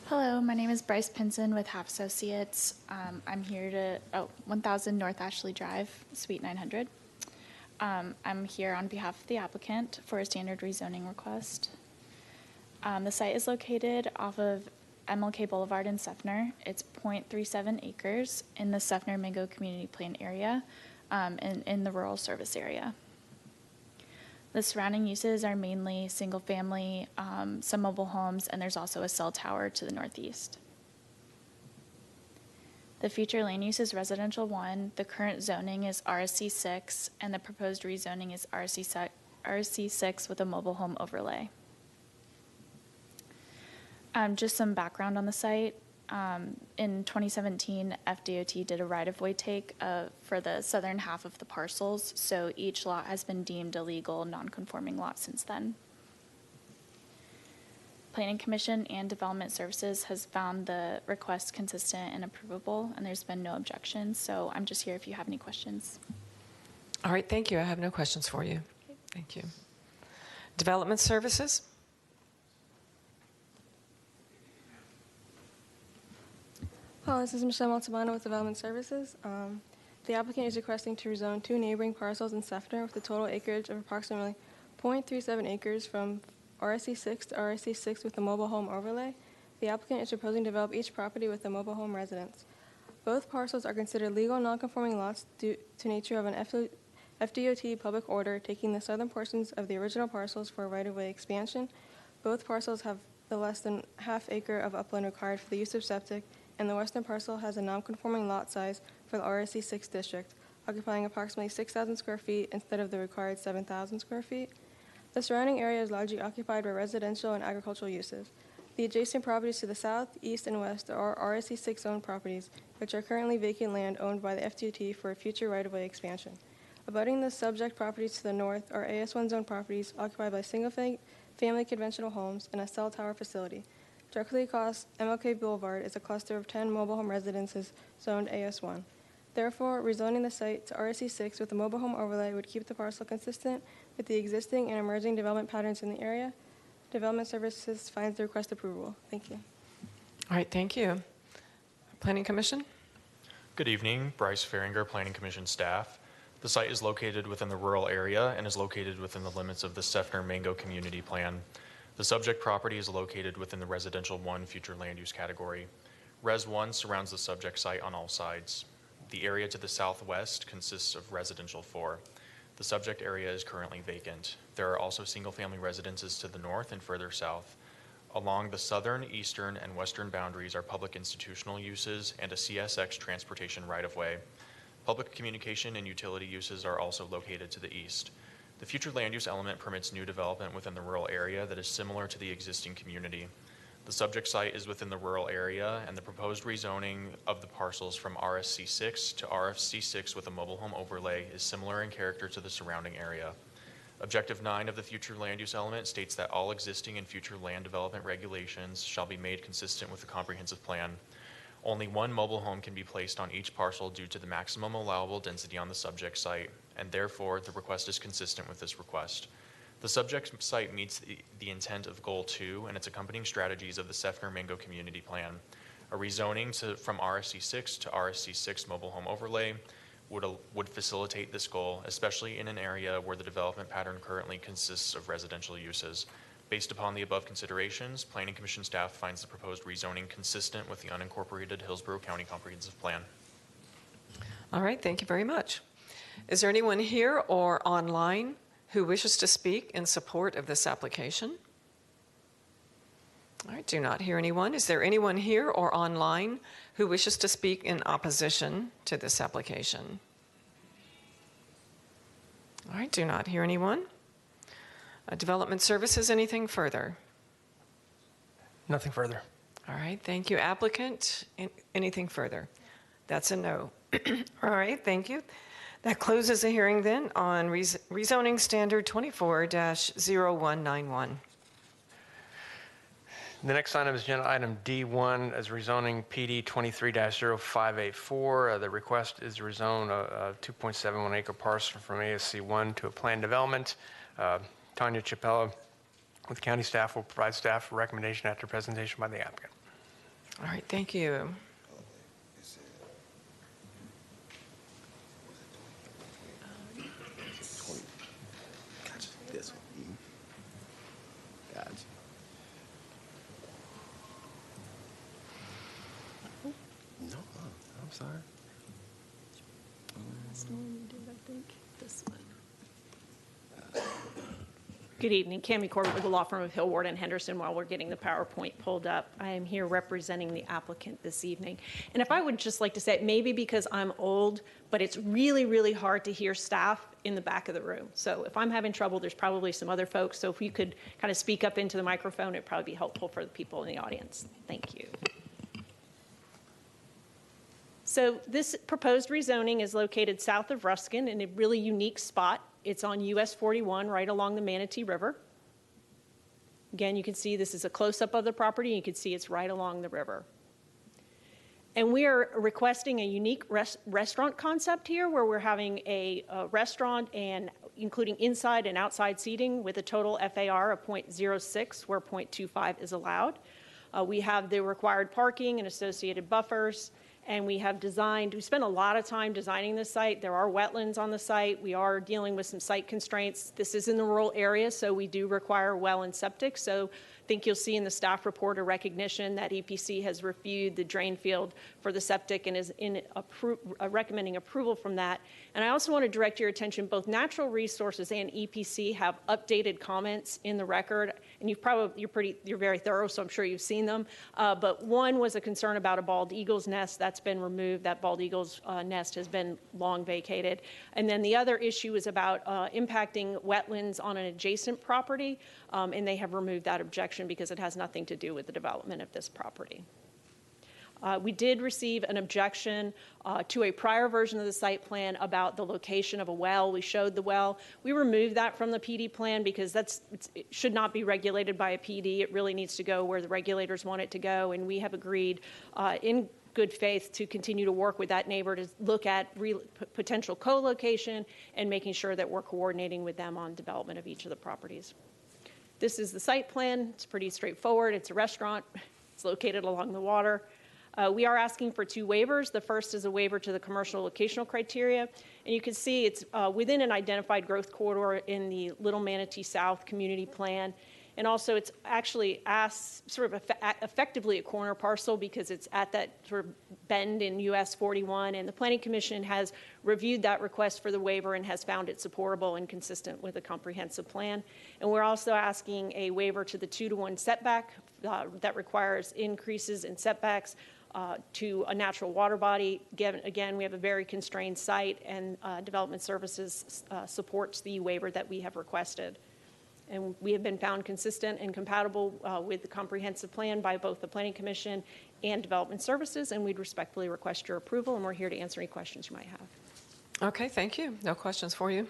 Hello, my name is Bryce Pinson with Half Associates. I'm here to 1000 North Ashley Drive, Suite 900. I'm here on behalf of the applicant for a standard rezoning request. The site is located off of MLK Boulevard in Seffner. It's 0.37 acres in the Seffner-Mingo Community Plan area in the rural service area. The surrounding uses are mainly single-family, some mobile homes, and there's also a cell tower to the northeast. The future land use is residential 1, the current zoning is RSC 6, and the proposed rezoning is RSC 6 with a mobile home overlay. Just some background on the site. In 2017, FDOT did a right-of-way take for the southern half of the parcels, so each lot has been deemed a legal non-conforming lot since then. Planning Commission and Development Services has found the request consistent and approvable, and there's been no objections, so I'm just here if you have any questions. All right, thank you. I have no questions for you. Okay. Thank you. Development Services? Hello, this is Michelle Montalbano with Development Services. The applicant is requesting to rezone 2 neighboring parcels in Seffner with a total acreage of approximately 0.37 acres from RSC 6 to RSC 6 with a mobile home overlay. The applicant is proposing to develop each property with a mobile home residence. Both parcels are considered legal non-conforming lots due to nature of an FDOT public order taking the southern portions of the original parcels for a right-of-way expansion. Both parcels have the less than half acre of upland required for the use of septic, and the western parcel has a non-conforming lot size for the RSC 6 district, occupying approximately 6,000 square feet instead of the required 7,000 square feet. The surrounding area is largely occupied by residential and agricultural uses. The adjacent properties to the south, east, and west are RSC 6 owned properties, which are currently vacant land owned by the FDOT for a future right-of-way expansion. Abutting the subject properties to the north are AS1 zone properties occupied by single-family conventional homes and a cell tower facility. Directly across MLK Boulevard is a cluster of 10 mobile home residences zoned AS1. Therefore, rezoning the site to RSC 6 with a mobile home overlay would keep the parcel consistent with the existing and emerging development patterns in the area. Development Services finds the request approvable. Thank you. All right, thank you. Planning Commission? Good evening, Bryce Faringer, Planning Commission staff. The site is located within the rural area and is located within the limits of the Seffner-Mingo Community Plan. The subject property is located within the Residential 1 future land use category. Res 1 surrounds the subject site on all sides. The area to the southwest consists of Residential 4. The subject area is currently vacant. There are also single-family residences to the north and further south. Along the southern, eastern, and western boundaries are public institutional uses and a CSX transportation right-of-way. Public communication and utility uses are also located to the east. The future land use element permits new development within the rural area that is similar to the existing community. The subject site is within the rural area, and the proposed rezoning of the parcels from RSC 6 to RFC 6 with a mobile home overlay is similar in character to the surrounding area. Objective 9 of the future land use element states that all existing and future land development regulations shall be made consistent with the comprehensive plan. Only one mobile home can be placed on each parcel due to the maximum allowable density on the subject site, and therefore the request is consistent with this request. The subject site meets the intent of Goal 2 and its accompanying strategies of the Seffner-Mingo Community Plan. A rezoning from RSC 6 to RSC 6 mobile home overlay would facilitate this goal, especially in an area where the development pattern currently consists of residential uses. Based upon the above considerations, Planning Commission staff finds the proposed rezoning consistent with the unincorporated Hillsborough County Comprehensive Plan. All right, thank you very much. Is there anyone here or online who wishes to speak in support of this application? All right, do not hear anyone. Is there anyone here or online who wishes to speak in opposition to this application? All right, do not hear anyone. Development Services, anything further? Nothing further. All right, thank you. Applicant, anything further? That's a no. All right, thank you. That closes the hearing then on rezoning standard 24-0191. The next item is agenda item D1 as rezoning PD 23-0584. The request is to rezone a 2.71 acre parcel from ASC 1 to a planned development. Tanya Chappella with county staff will provide staff a recommendation after presentation by the applicant. All right, thank you. This one. Gotcha. No, I'm sorry. Good evening. Cammie Corbett with the law firm of Hill, Ward, and Henderson. While we're getting the PowerPoint pulled up, I am here representing the applicant this evening. And if I would just like to say, maybe because I'm old, but it's really, really hard to hear staff in the back of the room. So if I'm having trouble, there's probably some other folks. So if you could kind of speak up into the microphone, it'd probably be helpful for the people in the audience. Thank you. So this proposed rezoning is located south of Ruskin in a really unique spot. It's on US 41 right along the Manatee River. Again, you can see this is a close-up of the property. You can see it's right along the river. And we are requesting a unique restaurant concept here where we're having a restaurant and including inside and outside seating with a total FAR of 0.06 where 0.25 is allowed. We have the required parking and associated buffers. And we spent a lot of time designing this site. There are wetlands on the site. We are dealing with some site constraints. This is in the rural area, so we do require well and septic. So I think you'll see in the staff report a recognition that EPC has reviewed the drain field for the septic and is recommending approval from that. And I also want to direct your attention, both Natural Resources and EPC have updated comments in the record. And you're very thorough, so I'm sure you've seen them. But one was a concern about a bald eagle's nest. That's been removed. That bald eagle's nest has been long vacated. And then the other issue is about impacting wetlands on an adjacent property. And they have removed that objection because it has nothing to do with the development of this property. We did receive an objection to a prior version of the site plan about the location of a well. We showed the well. We removed that from the PD plan because it should not be regulated by a PD. It really needs to go where the regulators want it to go, and we have agreed in good faith to continue to work with that neighbor to look at potential co-location and making sure that we're coordinating with them on development of each of the properties. This is the site plan. It's pretty straightforward. It's a restaurant. It's located along the water. We are asking for two waivers. The first is a waiver to the commercial locational criteria. And you can see it's within an identified growth corridor in the Little Manatee South Community Plan. And also, it's actually effectively a corner parcel because it's at that sort of bend in US 41. And the Planning Commission has reviewed that request for the waiver and has found it supportable and consistent with a comprehensive plan. And we're also asking a waiver to the 2-to-1 setback that requires increases in setbacks to a natural water body. Again, we have a very constrained site, and Development Services supports the waiver that we have requested. And we have been found consistent and compatible with the comprehensive plan by both the Planning Commission and Development Services, and we'd respectfully request your approval, and we're here to answer any questions you might have. Okay, thank you. No questions for you.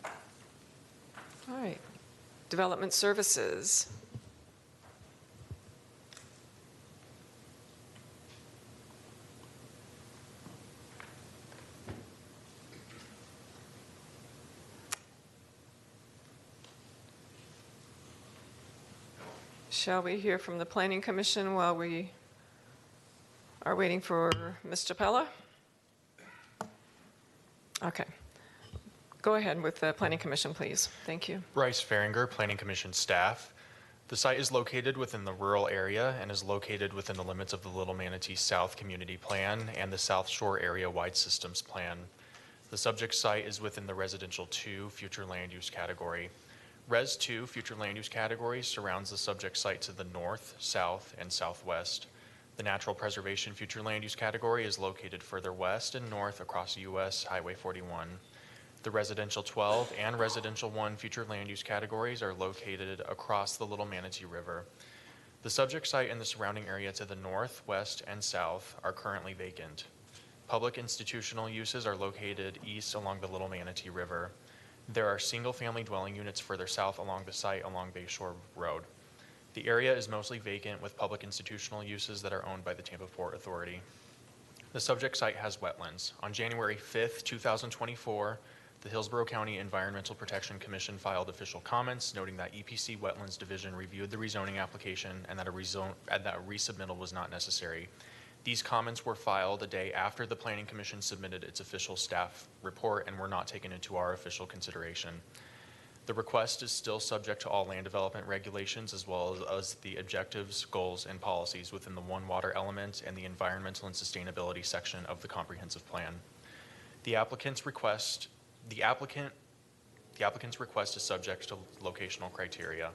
All right. Development Services. Shall we hear from the Planning Commission while we are waiting for Ms. Chappella? Okay. Go ahead with the Planning Commission, please. Thank you. Bryce Faringer, Planning Commission staff. The site is located within the rural area and is located within the limits of the Little Manatee South Community Plan and the South Shore Area Wide Systems Plan. The subject site is within the Residential 2 Future Land Use category. Res 2 Future Land Use category surrounds the subject site to the north, south, and southwest. The Natural Preservation Future Land Use category is located further west and north across US Highway 41. The Residential 12 and Residential 1 Future Land Use categories are located across the Little Manatee River. The subject site and the surrounding area to the north, west, and south are currently vacant. Public institutional uses are located east along the Little Manatee River. There are single-family dwelling units further south along the site along Bayshore Road. The area is mostly vacant with public institutional uses that are owned by the Tampa Port Authority. The subject site has wetlands. On January 5th, 2024, the Hillsborough County Environmental Protection Commission filed official comments noting that EPC Wetlands Division reviewed the rezoning application and that a resubmittal was not necessary. These comments were filed a day after the Planning Commission submitted its official staff report and were not taken into our official consideration. The request is still subject to all land development regulations as well as the objectives, goals, and policies within the One Water element and the environmental and sustainability section of the comprehensive plan. The applicant's request is subject to locational criteria.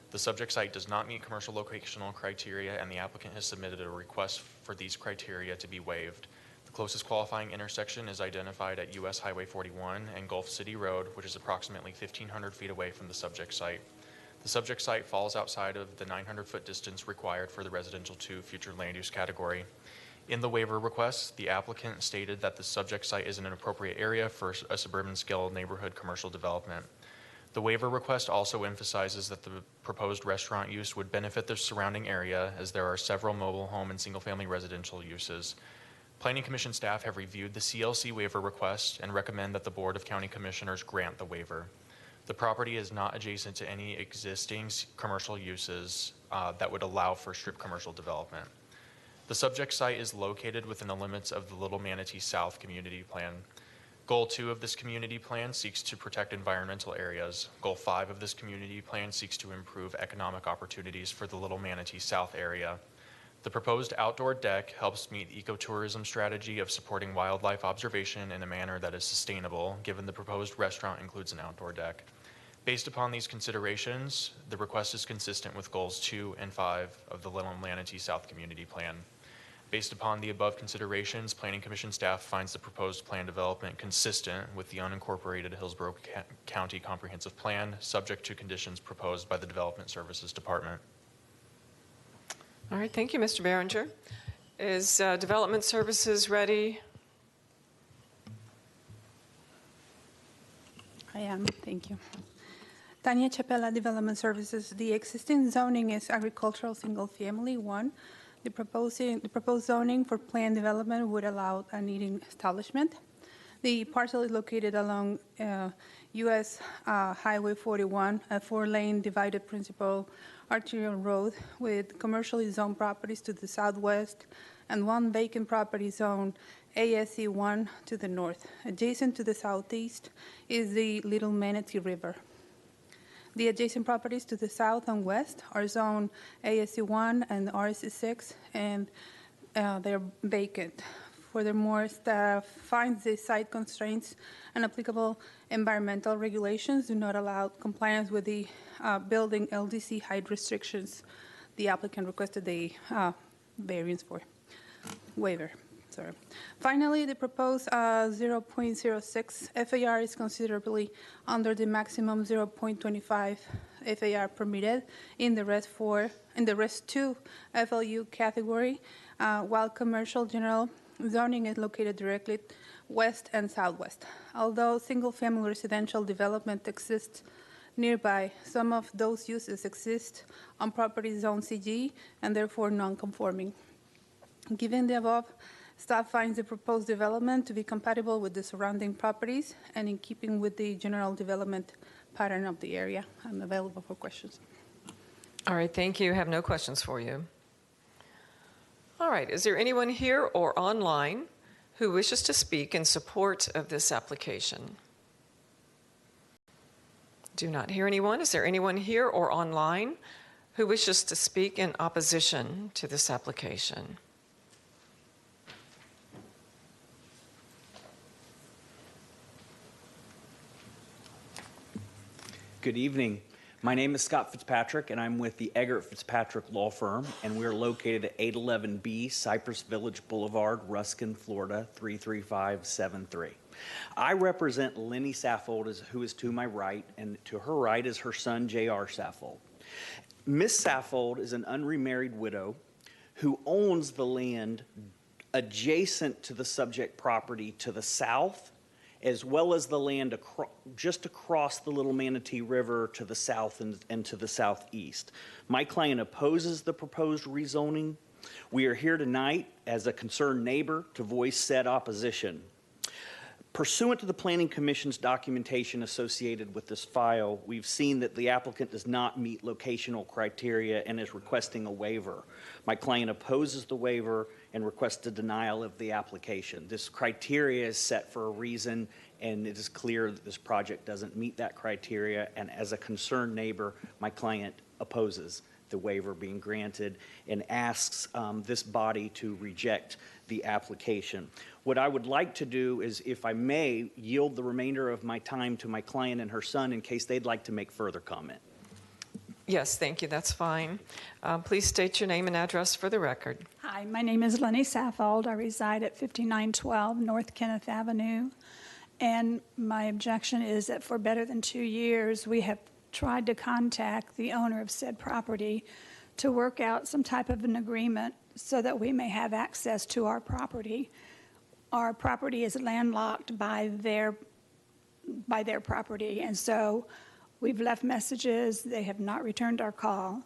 The subject site does not meet commercial locational criteria, and the applicant has submitted a request for these criteria to be waived. The closest qualifying intersection is identified at US Highway 41 and Gulf City Road, which is approximately 1,500 feet away from the subject site. The subject site falls outside of the 900-foot distance required for the Residential 2 Future Land Use category. In the waiver request, the applicant stated that the subject site is an appropriate area for a suburban-scale neighborhood commercial development. The waiver request also emphasizes that the proposed restaurant use would benefit the surrounding area as there are several mobile home and single-family residential uses. Planning Commission staff have reviewed the CLC waiver request and recommend that the Board of County Commissioners grant the waiver. The property is not adjacent to any existing commercial uses that would allow for strip commercial development. The subject site is located within the limits of the Little Manatee South Community Plan. Goal 2 of this community plan seeks to protect environmental areas. Goal 5 of this community plan seeks to improve economic opportunities for the Little Manatee South area. The proposed outdoor deck helps meet the ecotourism strategy of supporting wildlife observation in a manner that is sustainable, given the proposed restaurant includes an outdoor deck. Based upon these considerations, the request is consistent with goals 2 and 5 of the Little Manatee South Community Plan. Based upon the above considerations, Planning Commission staff finds the proposed plan development consistent with the unincorporated Hillsborough County Comprehensive Plan, subject to conditions proposed by the Development Services Department. All right, thank you, Mr. Behringer. Is Development Services ready? I am, thank you. Tanya Chapela, Development Services. The existing zoning is agricultural single-family 1. The proposed zoning for planned development would allow an eating establishment. The parcel is located along US Highway 41, a 4-lane divided principal arterial road with commercially zoned properties to the southwest and 1 vacant property zone ASC 1 to the north. Adjacent to the southeast is the Little Manatee River. The adjacent properties to the south and west are zone ASC1 and RSC6, and they're vacant. Furthermore, staff finds the site constraints and applicable environmental regulations do not allow compliance with the building LDC height restrictions. The applicant requested the variance for waiver. Sorry. Finally, the proposed 0.06 FAR is considerably under the maximum 0.25 FAR permitted in the RES 2 FLU category, while commercial general zoning is located directly west and southwest. Although single-family residential development exists nearby, some of those uses exist on property zone CG and therefore non-conforming. Given the above, staff finds the proposed development to be compatible with the surrounding properties and in keeping with the general development pattern of the area. I'm available for questions. All right, thank you. I have no questions for you. All right, is there anyone here or online who wishes to speak in support of this application? Do not hear anyone. Is there anyone here or online who wishes to speak in opposition to this application? Good evening. My name is Scott Fitzpatrick, and I'm with the Eggert Fitzpatrick Law Firm, and we're located at 811B Cypress Village Boulevard, Ruskin, Florida, 33573. I represent Lenny Saffold, who is to my right, and to her right is her son, J.R. Saffold. Miss Saffold is an unremarried widow who owns the land adjacent to the subject property to the south, as well as the land just across the Little Manatee River to the south and to the southeast. My client opposes the proposed rezoning. We are here tonight as a concerned neighbor to voice said opposition. Pursuant to the Planning Commission's documentation associated with this file, we've seen that the applicant does not meet locational criteria and is requesting a waiver. My client opposes the waiver and requests a denial of the application. This criteria is set for a reason, and it is clear that this project doesn't meet that criteria, and as a concerned neighbor, my client opposes the waiver being granted and asks this body to reject the application. What I would like to do is, if I may, yield the remainder of my time to my client and her son in case they'd like to make further comment. Yes, thank you. That's fine. Please state your name and address for the record. Hi, my name is Lenny Saffold. I reside at 5912 North Kenneth Avenue. And my objection is that for better than 2 years, we have tried to contact the owner of said property to work out some type of an agreement so that we may have access to our property. Our property is landlocked by their property, and so we've left messages. They have not returned our call,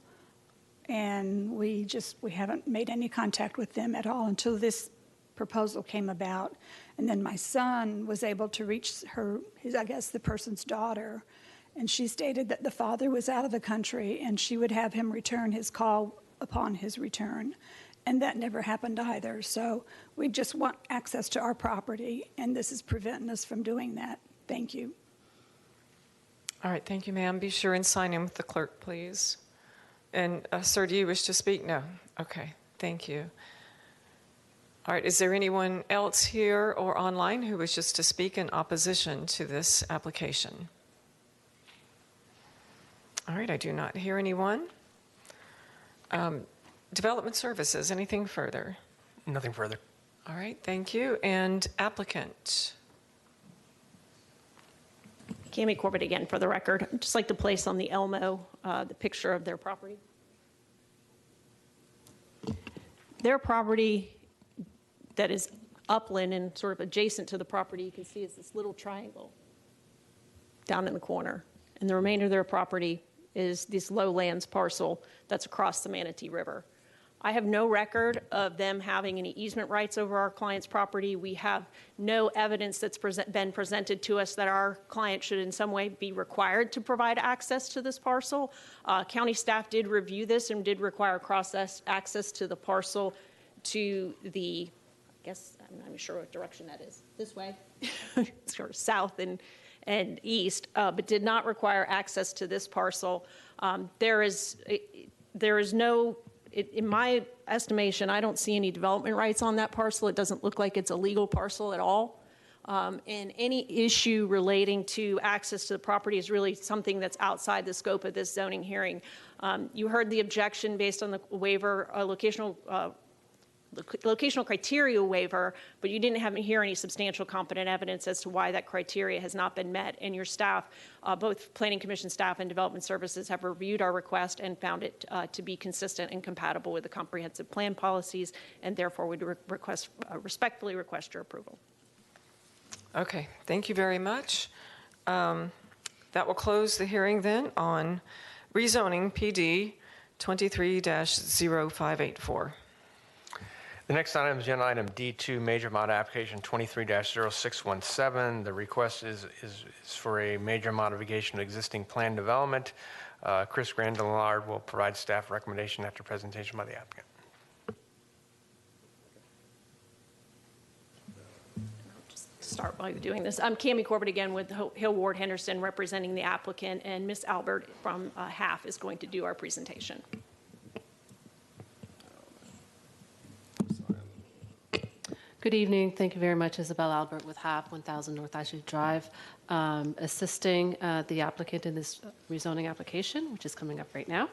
and we haven't made any contact with them at all until this proposal came about. And then my son was able to reach the person's daughter, and she stated that the father was out of the country and she would have him return his call upon his return. And that never happened either. So we just want access to our property, and this is preventing us from doing that. Thank you. All right, thank you, ma'am. Be sure and sign in with the clerk, please. And sir, do you wish to speak? No. Okay, thank you. All right, is there anyone else here or online who wishes to speak in opposition to this application? All right, I do not hear anyone. Development Services, anything further? Nothing further. All right, thank you. And applicant? Cami Corbett again for the record. I'd just like to place on the Elmo the picture of their property. Their property that is upland and sort of adjacent to the property, you can see is this little triangle down in the corner. And the remainder of their property is this lowlands parcel that's across the Manatee River. I have no record of them having any easement rights over our client's property. We have no evidence that's been presented to us that our client should in some way be required to provide access to this parcel. County staff did review this and did require access to the parcel to the, I guess, I'm not even sure what direction that is, this way, sort of south and and east, but did not require access to this parcel. There is no, in my estimation, I don't see any development rights on that parcel. It doesn't look like it's a legal parcel at all. And any issue relating to access to the property is really something that's outside the scope of this zoning hearing. You heard the objection based on the waiver, locational criteria waiver, but you didn't hear any substantial competent evidence as to why that criteria has not been met. And your staff, both Planning Commission staff and Development Services, have reviewed our request and found it to be consistent and compatible with the comprehensive plan policies, and therefore would respectfully request your approval. Okay, thank you very much. That will close the hearing then on rezoning PD 23-0584. The next item is agenda item D2, major mod application 23-0617. The request is for a major modification of existing plan development. Chris Grandillard will provide staff recommendation after presentation by the applicant. Start by doing this. I'm Cammie Corbett again with Hill Ward Henderson representing the applicant, and Ms. Albert from HAF is going to do our presentation. Good evening. Thank you very much. Isabel Albert with HAF, 1000 North Ashley Drive, assisting the applicant in this rezoning application, which is coming up right now.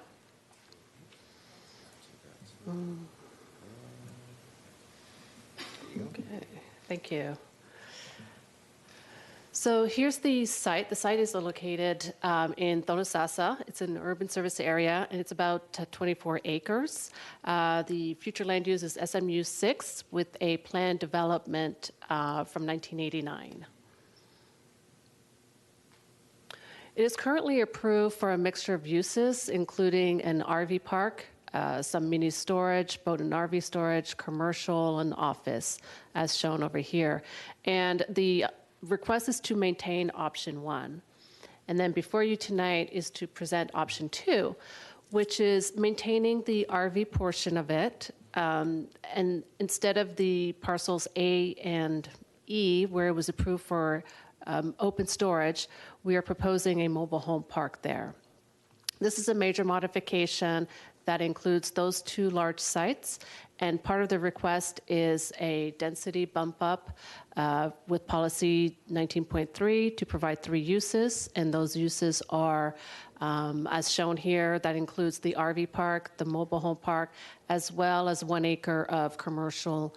Okay, thank you. So here's the site. The site is located in Thonosasa. It's an urban service area, and it's about 24 acres. The future land use is SMU 6 with a planned development from 1989. It is currently approved for a mixture of uses, including an RV park, some mini storage, boat and RV storage, commercial, and office, as shown over here. And the request is to maintain option 1. And then before you tonight is to present option 2, which is maintaining the RV portion of it. And instead of the parcels A and E, where it was approved for open storage, we are proposing a mobile home park there. This is a major modification that includes those 2 large sites, and part of the request is a density bump up with policy 19.3 to provide 3 uses, and those uses are, as shown here, that includes the RV park, the mobile home park, as well as 1 acre of commercial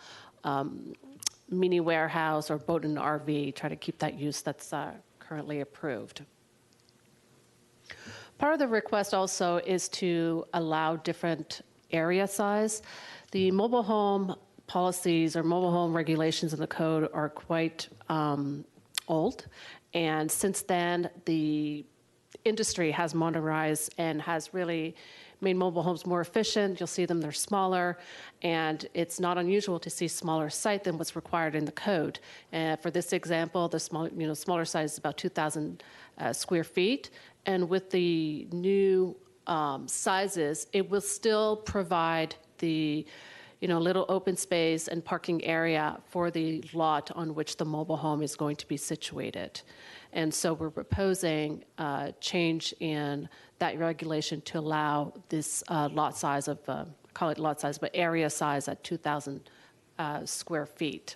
mini warehouse or boat and RV, try to keep that use that's currently approved. Part of the request also is to allow different area size. The mobile home policies or mobile home regulations in the code are quite old, and since then the industry has modernized and has really made mobile homes more efficient. You'll see them, they're smaller, and it's not unusual to see smaller site than what's required in the code. For this example, the smaller size is about 2,000 square feet, and with the new sizes, it will still provide the little open space and parking area for the lot on which the mobile home is going to be situated. And so we're proposing a change in that regulation to allow this lot size of, call it lot size, but area size at 2,000 square feet.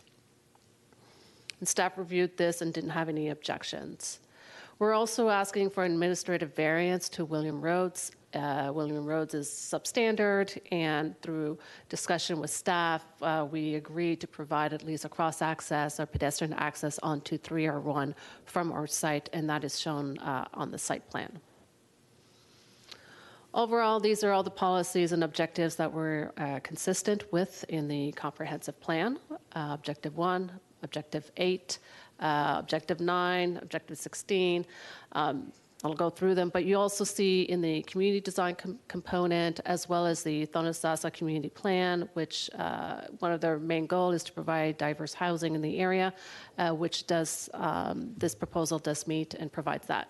And staff reviewed this and didn't have any objections. We're also asking for an administrative variance to William Roads. William Roads is substandard, and through discussion with staff, we agreed to provide at least a cross-access or pedestrian access onto 3R1 from our site, and that is shown on the site plan. Overall, these are all the policies and objectives that we're consistent with in the comprehensive plan. Objective 1, Objective 8, Objective 9, Objective 16. I'll go through them, but you also see in the community design component, as well as the Thonosasa community plan, which one of their main goals is to provide diverse housing in the area, which does this proposal does meet and provides that.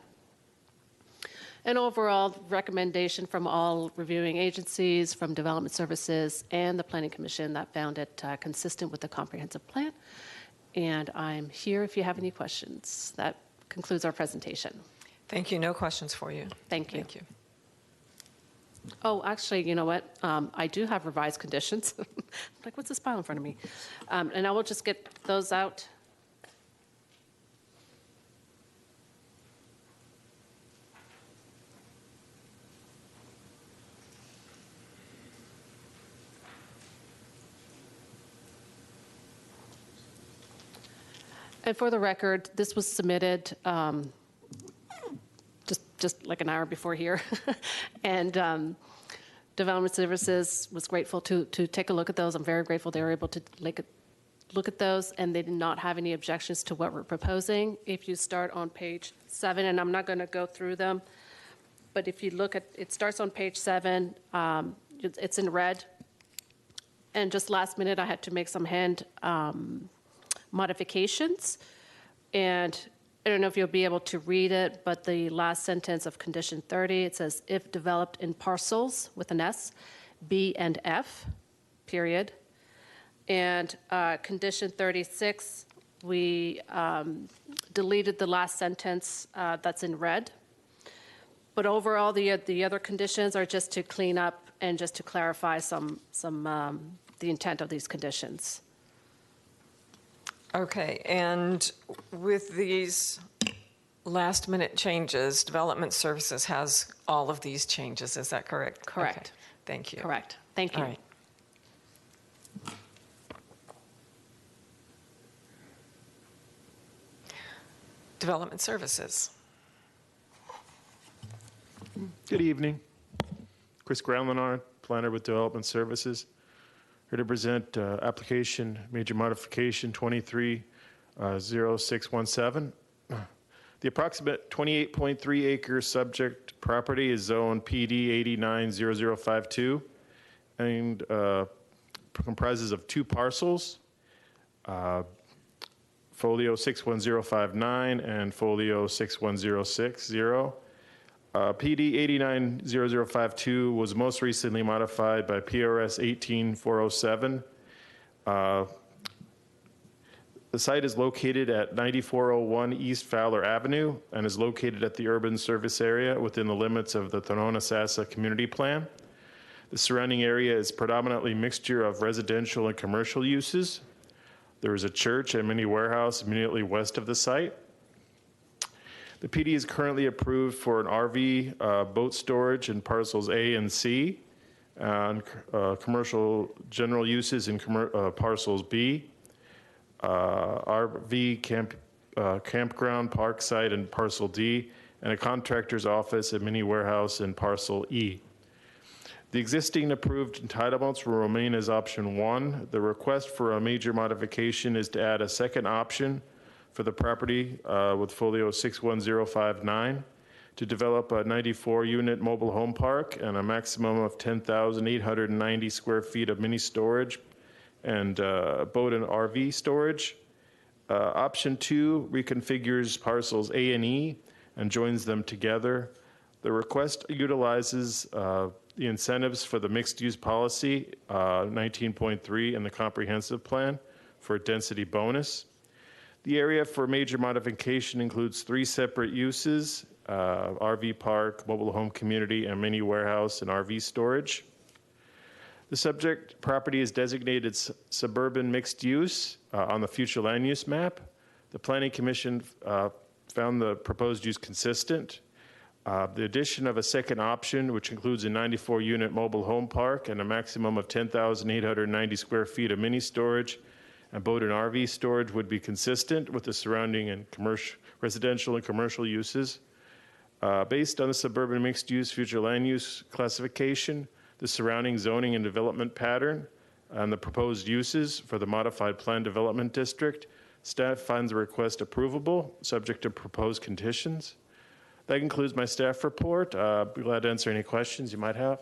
And overall, recommendation from all reviewing agencies, from Development Services and the Planning Commission, that found it consistent with the comprehensive plan. And I'm here if you have any questions. That concludes our presentation. Thank you. No questions for you. Thank you. Thank you. Oh, actually, you know what? I do have revised conditions. Like, what's this pile in front of me? And I will just get those out. And for the record, this was submitted just like an hour before here. And Development Services was grateful to take a look at those. I'm very grateful they were able to look at those, and they did not have any objections to what we're proposing. If you start on page 7, and I'm not going to go through them, but if you look at, it starts on page 7, it's in red. And just last minute, I had to make some hand modifications. And I don't know if you'll be able to read it, but the last sentence of condition 30, it says, if developed in parcels with an S, B and F, period. And condition 36, we deleted the last sentence that's in red. But overall, the other conditions are just to clean up and just to clarify some the intent of these conditions. Okay, and with these last-minute changes, Development Services has all of these changes. Is that correct? Correct. Okay. Thank you. Correct. Thank you. All right. Development Services. Good evening. Chris Groundlenard, planner with Development Services. Here to present application major modification 230617. The approximate 28.3 acre subject property is zone PD 890052 and comprises of 2 parcels, folio 61059 and folio 61060. PD 890052 was most recently modified by PRS 18407. The site is located at 9401 East Fowler Avenue and is located at the urban service area within the limits of the Thonona-Sassa Community Plan. The surrounding area is predominantly mixture of residential and commercial uses. There is a church and mini warehouse immediately west of the site. The PD is currently approved for an RV boat storage in parcels A and C, and commercial general uses in parcels B, RV campground park site in parcel D, and a contractor's office and mini warehouse in parcel E. The existing approved entitlements will remain as option 1. The request for a major modification is to add a second option for the property with folio 61059 to develop a 94-unit mobile home park and a maximum of 10,890 square feet of mini storage and boat and RV storage. Option 2 reconfigures parcels A and E and joins them together. The request utilizes the incentives for the mixed-use policy 19.3 in the comprehensive plan for a density bonus. The area for major modification includes 3 separate uses, RV park, mobile home community, and mini warehouse and RV storage. The subject property is designated suburban mixed use on the future land use map. The Planning Commission found the proposed use consistent. The addition of a second option, which includes a 94-unit mobile home park and a maximum of 10,890 square feet of mini storage and boat and RV storage, would be consistent with the surrounding and residential and commercial uses. Based on the suburban mixed-use future land use classification, the surrounding zoning and development pattern, and the proposed uses for the modified plan development district, staff finds the request approvable, subject to proposed conditions. That concludes my staff report. I'd be glad to answer any questions you might have.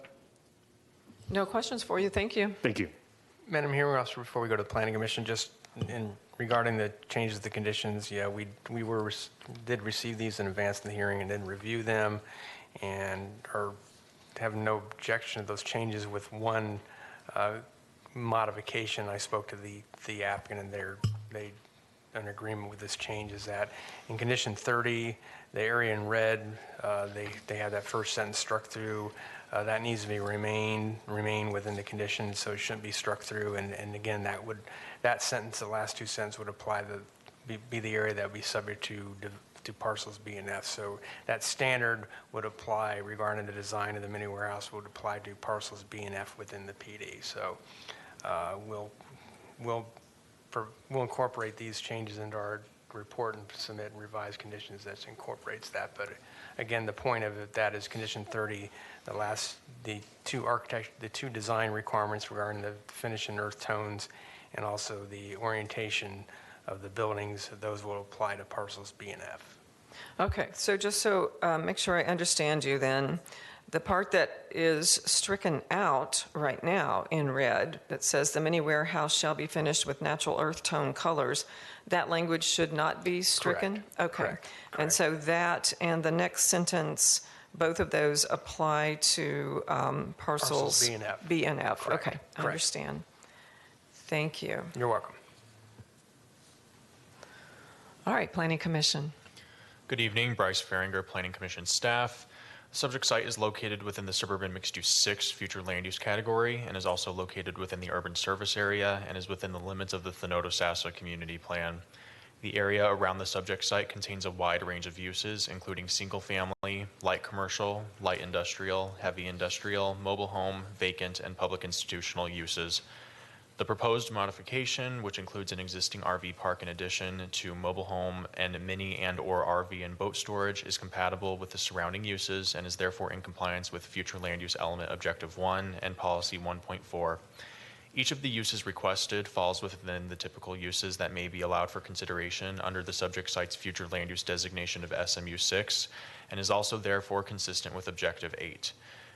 No questions for you. Thank you. Thank you. Madam Hearing Officer, before we go to the Planning Commission, just regarding the changes to the conditions, yeah, we did receive these in advance of the hearing and didn't review them, and have no objection to those changes with one modification. I spoke to the applicant, and they an agreement with this change is that in condition 30, the area in red, they have that first sentence struck through. That needs to be remain within the condition, so it shouldn't be struck through. And again, that sentence, the last two sentences would apply be the area that would be subject to parcels B and F. So that standard would apply regarding the design of the mini warehouse would apply to parcels B and F within the PD. So we'll incorporate these changes into our report and submit revised conditions that incorporates that. But again, the point of that is condition 30, the two design requirements regarding the finish and earth tones and also the orientation of the buildings, those will apply to parcels B and F. Okay, so just so make sure I understand you then, the part that is stricken out right now in red that says the mini warehouse shall be finished with natural earth tone colors, that language should not be stricken? Correct. Okay. Correct. And so that and the next sentence, both of those apply to parcels B and F. B and F. Correct. Okay, I Correct. understand. Thank you. You're welcome. All right, Planning Commission. Good evening, Bryce Faringer, Planning Commission staff. The subject site is located within the Suburban Mixed Use 6 future land use category and is also located within the urban service area and is within the limits of the Thenoto-Sassa community plan. The area around the subject site contains a wide range of uses, including single-family, light commercial, light industrial, heavy industrial, mobile home, vacant, and public institutional uses. The proposed modification, which includes an existing RV park in addition to mobile home and mini and/or RV and boat storage, is compatible with the surrounding uses and is therefore in compliance with Future Land Use Element Objective 1 and Policy 1.4. Each of the uses requested falls within the typical uses that may be allowed for consideration under the subject site's future land use designation of SMU 6 and is also therefore consistent with Objective 8.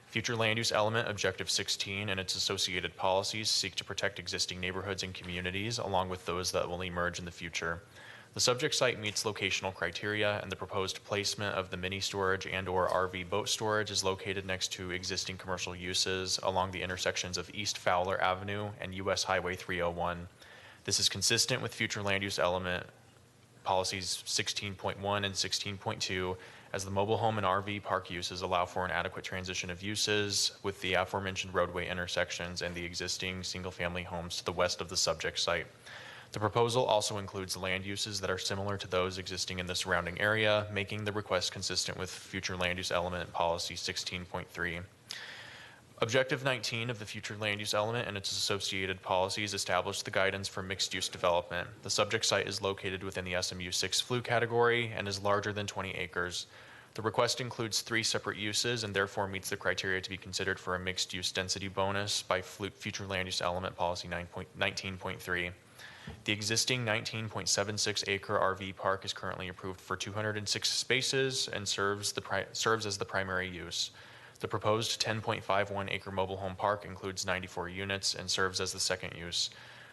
Future Land Use Element Objective 16 and its associated policies seek to protect existing neighborhoods and communities along with those that will emerge in the future. The subject site meets locational criteria and the proposed placement of the mini storage and/or RV boat storage is located next to existing commercial uses along the intersections of East Fowler Avenue and US Highway 301. This is consistent with Future Land Use Element Policies 16.1 and 16.2 as the mobile home and RV park uses allow for an adequate transition of uses with the aforementioned roadway intersections and the existing single-family homes to the west of the subject site. The proposal also includes land uses that are similar to those existing in the surrounding area, making the request consistent with Future Land Use Element Policy 16.3. Objective 19 of the Future Land Use Element and its associated policies establish the guidance for mixed-use development. The subject site is located within the SMU 6 FLU category and is larger than 20 acres. The request includes 3 separate uses and therefore meets the criteria to be considered for a mixed-use density bonus by Future Land Use Element Policy 19.3. The existing 19.76 acre RV park is currently approved for 206 spaces and serves as the primary use. The proposed 10.51 acre mobile home park includes 94 units and serves as the second use.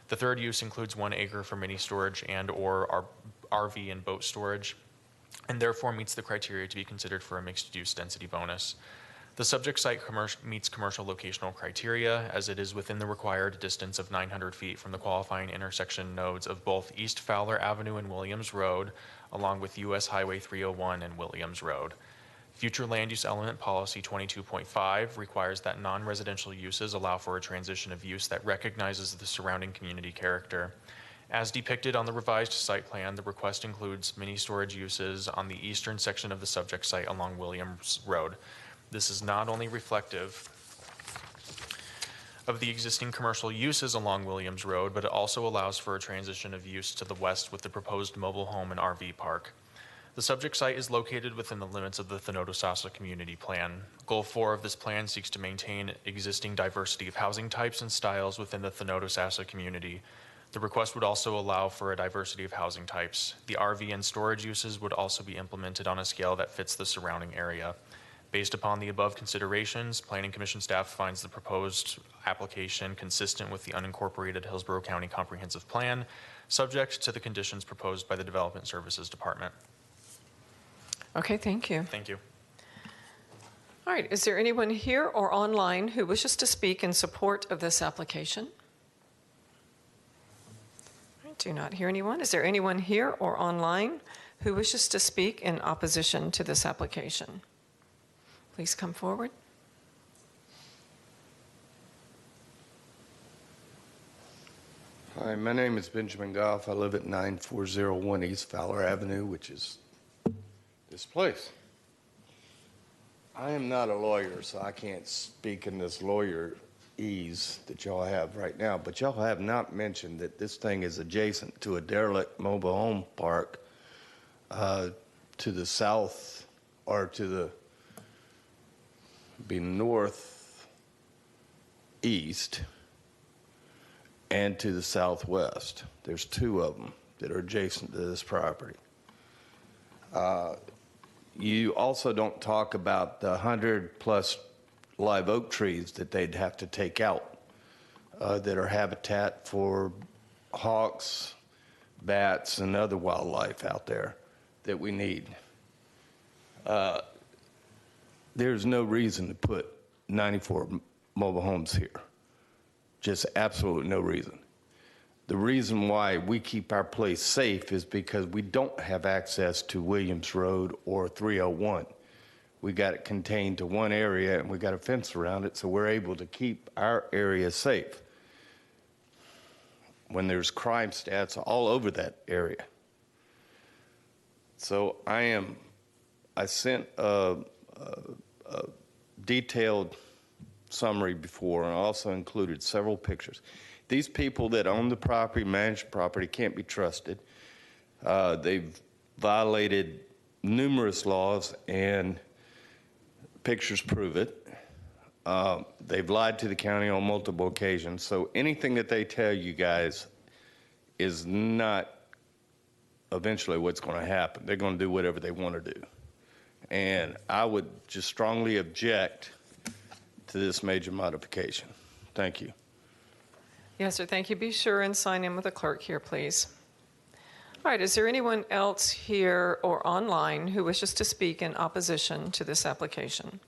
The third use includes 1 acre for mini storage and/or RV and boat storage, and therefore meets the criteria to be considered for a mixed-use density bonus. The subject site meets commercial locational criteria as it is within the required distance of 900 feet from the qualifying intersection nodes of both East Fowler Avenue and Williams Road, along with US Highway 301 and Williams Road. Future Land Use Element Policy 22.5 requires that non-residential uses allow for a transition of use that recognizes the surrounding community character. As depicted on the revised site plan, the request includes mini storage uses on the eastern section of the subject site along Williams Road. This is not only reflective of the existing commercial uses along Williams Road, but it also allows for a transition of use to the west with the proposed mobile home and RV park. The subject site is located within the limits of the Thenoto-Sassa community plan. Goal 4 of this plan seeks to maintain existing diversity of housing types and styles within the Thenoto-Sassa community. The request would also allow for a diversity of housing types. The RV and storage uses would also be implemented on a scale that fits the surrounding area. Based upon the above considerations, Planning Commission staff finds the proposed application consistent with the unincorporated Hillsborough County Comprehensive Plan, subject to the conditions proposed by the Development Services Department. Okay, thank you. Thank you. All right, is there anyone here or online who wishes to speak in support of this application? All right, Do not hear anyone. Is there anyone here or online who wishes to speak in opposition to this application? Please come forward. Hi, my name is Benjamin Goff. I live at 9401 East Fowler Avenue, which is this place. I am not a lawyer, so I can't speak in this lawyerese that y'all have right now, but y'all have not mentioned that this thing is adjacent to a derelict mobile home park to the south, or to the northeast and to the southwest. There's two of them that are adjacent to this property. You also don't talk about the 100+ live oak trees that they'd have to take out that are habitat for hawks, bats, and other wildlife out there that we need. There's no reason to put 94 mobile homes here. Just absolutely no reason. The reason why we keep our place safe is because we don't have access to Williams Road or 301. We got it contained to one area and we got a fence around it, so we're able to keep our area safe when there's crime stats all over that area. So I sent a detailed summary before, and I also included several pictures. These people that own the property, manage the property, can't be trusted. They've violated numerous laws, and pictures prove it. They've lied to the county on multiple occasions. So anything that they tell you guys is not eventually what's going to happen. They're going to do whatever they want to do. And I would just strongly object to this major modification. Thank you. Yes, sir. Thank you. Be sure and sign in with the clerk here, please. All right. Is there anyone else here or online who wishes to speak in opposition to this application?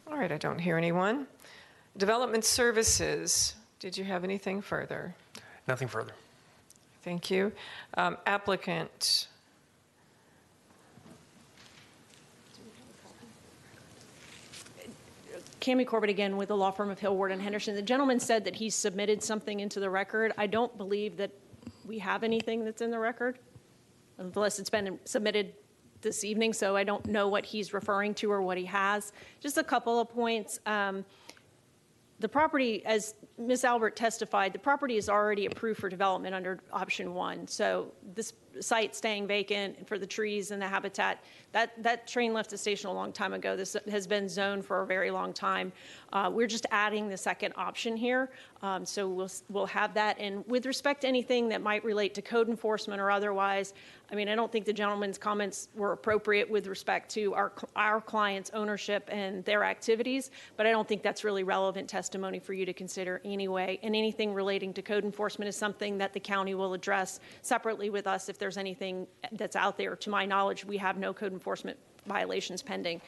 All right. I don't hear anyone. Development Services. Did you have anything further? Nothing further. Thank you. Applicant. Cami Corbett again with the law firm of Hill, Ward, and Henderson. The gentleman said that he submitted something into the record. I don't believe that we have anything that's in the record, unless it's been submitted this evening, so I don't know what he's referring to or what he has. Just a couple of points. The property, as Ms. Albert testified, the property is already approved for development under option 1. So this site staying vacant for the trees and the habitat, that train left the station a long time ago. This has been zoned for a very long time. We're just adding the second option here. So we'll have that. And with respect to anything that might relate to code enforcement or otherwise, I mean, I don't think the gentleman's comments were appropriate with respect to our client's ownership and their activities, but I don't think that's really relevant testimony for you to consider anyway. And anything relating to code enforcement is something that the county will address separately with us if there's anything that's out there. To my knowledge, we have no code enforcement violations pending.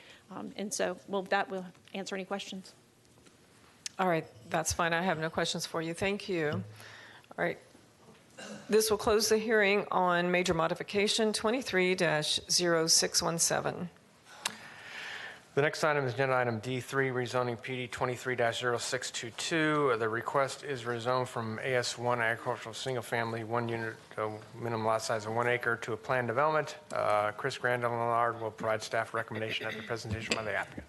And so that will answer any questions. All right, that's fine. I have no questions for you. Thank you. All right. This will close the hearing on major modification 23-0617. The next item is agenda item D3, rezoning PD 23-0622. The request is rezoned from AS1 agricultural single family 1 unit minimum lot size of 1 acre to a planned development. Chris Grandin-Lennard will provide staff recommendation after presentation by the applicant.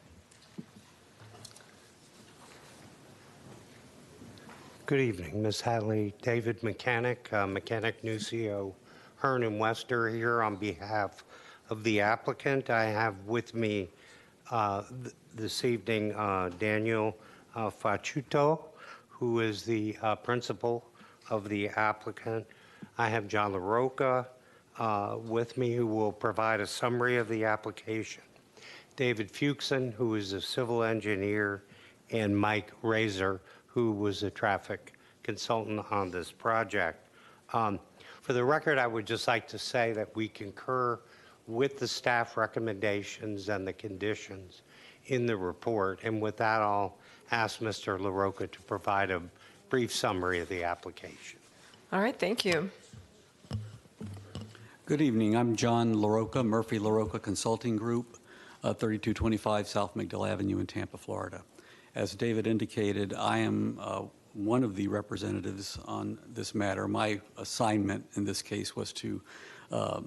Good evening, Ms. Hadley. David Mechanic, Mechanic Nucio, Hearn and Wester here on behalf of the applicant. I have with me this evening Daniel Faciuto, who is the principal of the applicant. I have John LaRocca with me, who will provide a summary of the application. David Fuchsen, who is a civil engineer, and Mike Razor, who was a traffic consultant on this project. For the record, I would just like to say that we concur with the staff recommendations and the conditions in the report. And with that, I'll ask Mr. LaRocca to provide a brief summary of the application. All right, thank you. Good evening. I'm John LaRocca, Murphy LaRocca Consulting Group, 3225 South McDill Avenue in Tampa, Florida. As David indicated, I am one of the representatives on this matter. My assignment in this case was to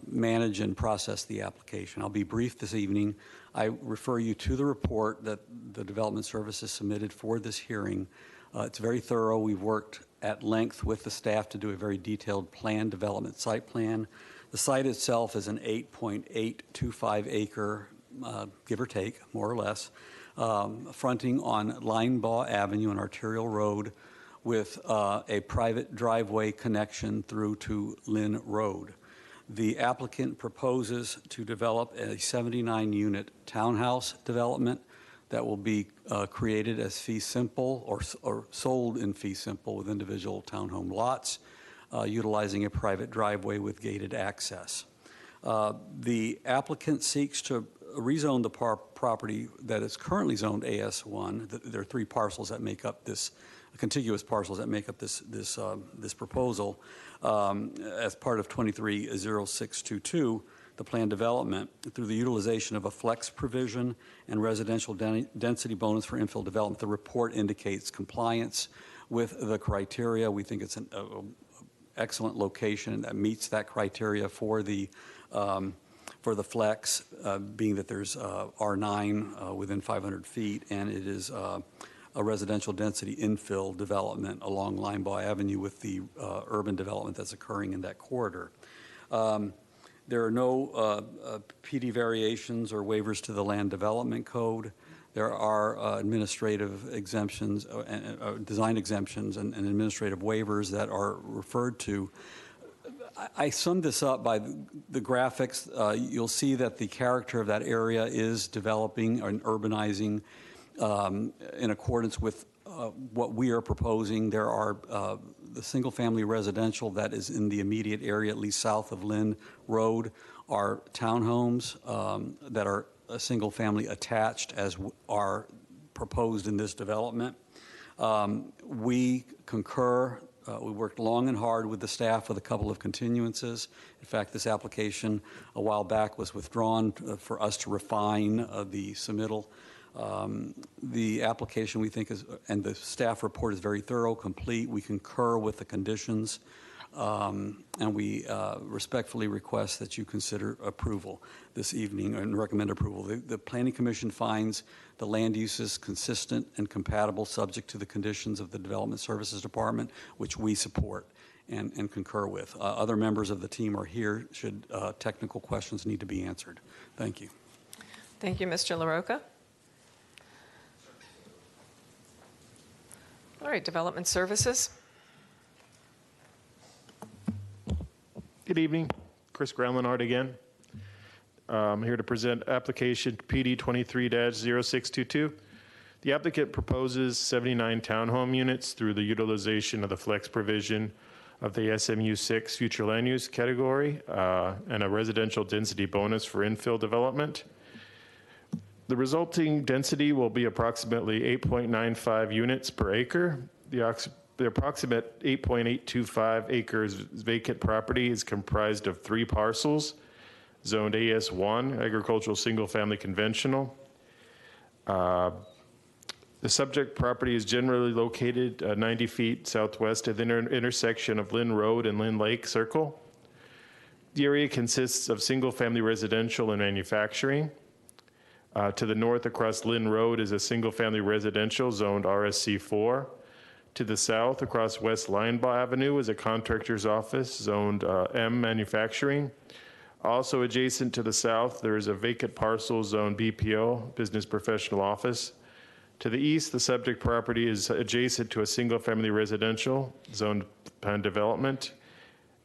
manage and process the application. I'll be brief this evening. I refer you to the report that the Development Services submitted for this hearing. It's very thorough. We've worked at length with the staff to do a very detailed plan development site plan. The site itself is an 8.825 acre, give or take, more or less, fronting on Linebaugh Avenue, an arterial road, with a private driveway connection through to Lynn Road. The applicant proposes to develop a 79-unit townhouse development that will be created as fee simple or sold in fee simple with individual townhome lots, utilizing a private driveway with gated access. The applicant seeks to rezone the property that is currently zoned AS1. There are three parcels that make up this, contiguous parcels that make up this proposal as part of 230622, the plan development, through the utilization of a flex provision and residential density bonus for infill development. The report indicates compliance with the criteria. We think it's an excellent location that meets that criteria for the flex, being that there's R9 within 500 feet, and it is a residential density infill development along Linebaugh Avenue with the urban development that's occurring in that corridor. There are no PD variations or waivers to the land development code. There are administrative exemptions, design exemptions, and administrative waivers that are referred to. I summed this up by the graphics. You'll see that the character of that area is developing and urbanizing in accordance with what we are proposing. There are the single-family residential that is in the immediate area, at least south of Lynn Road, are townhomes that are a single-family attached as are proposed in this development. We concur. We worked long and hard with the staff with a couple of continuances. In fact, this application a while back was withdrawn for us to refine the submittal. The application, we think, is, and the staff report is very thorough, complete. We concur with the conditions, and we respectfully request that you consider approval this evening and recommend approval. The Planning Commission finds the land uses consistent and compatible, subject to the conditions of the Development Services Department, which we support and concur with. Other members of the team are here should technical questions need to be answered. Thank you. Thank you, Mr. LaRocca. All right, Development Services. Good evening. Chris Groundlinard again. I'm here to present application PD 23-0622. The applicant proposes 79 townhome units through the utilization of the flex provision of the SMU 6 future land use category and a residential density bonus for infill development. The resulting density will be approximately 8.95 units per acre. The approximate 8.825 acres vacant property is comprised of 3 parcels, zoned AS1, agricultural single-family conventional. The subject property is generally located 90 feet southwest of the intersection of Lynn Road and Lynn Lake Circle. The area consists of single-family residential and manufacturing. To the north across Lynn Road is a single-family residential zoned RSC4. To the south across West Linebaugh Avenue is a contractor's office zoned M manufacturing. Also adjacent to the south, there is a vacant parcel zoned BPO, business professional office. To the east, the subject property is adjacent to a single-family residential zoned plan development,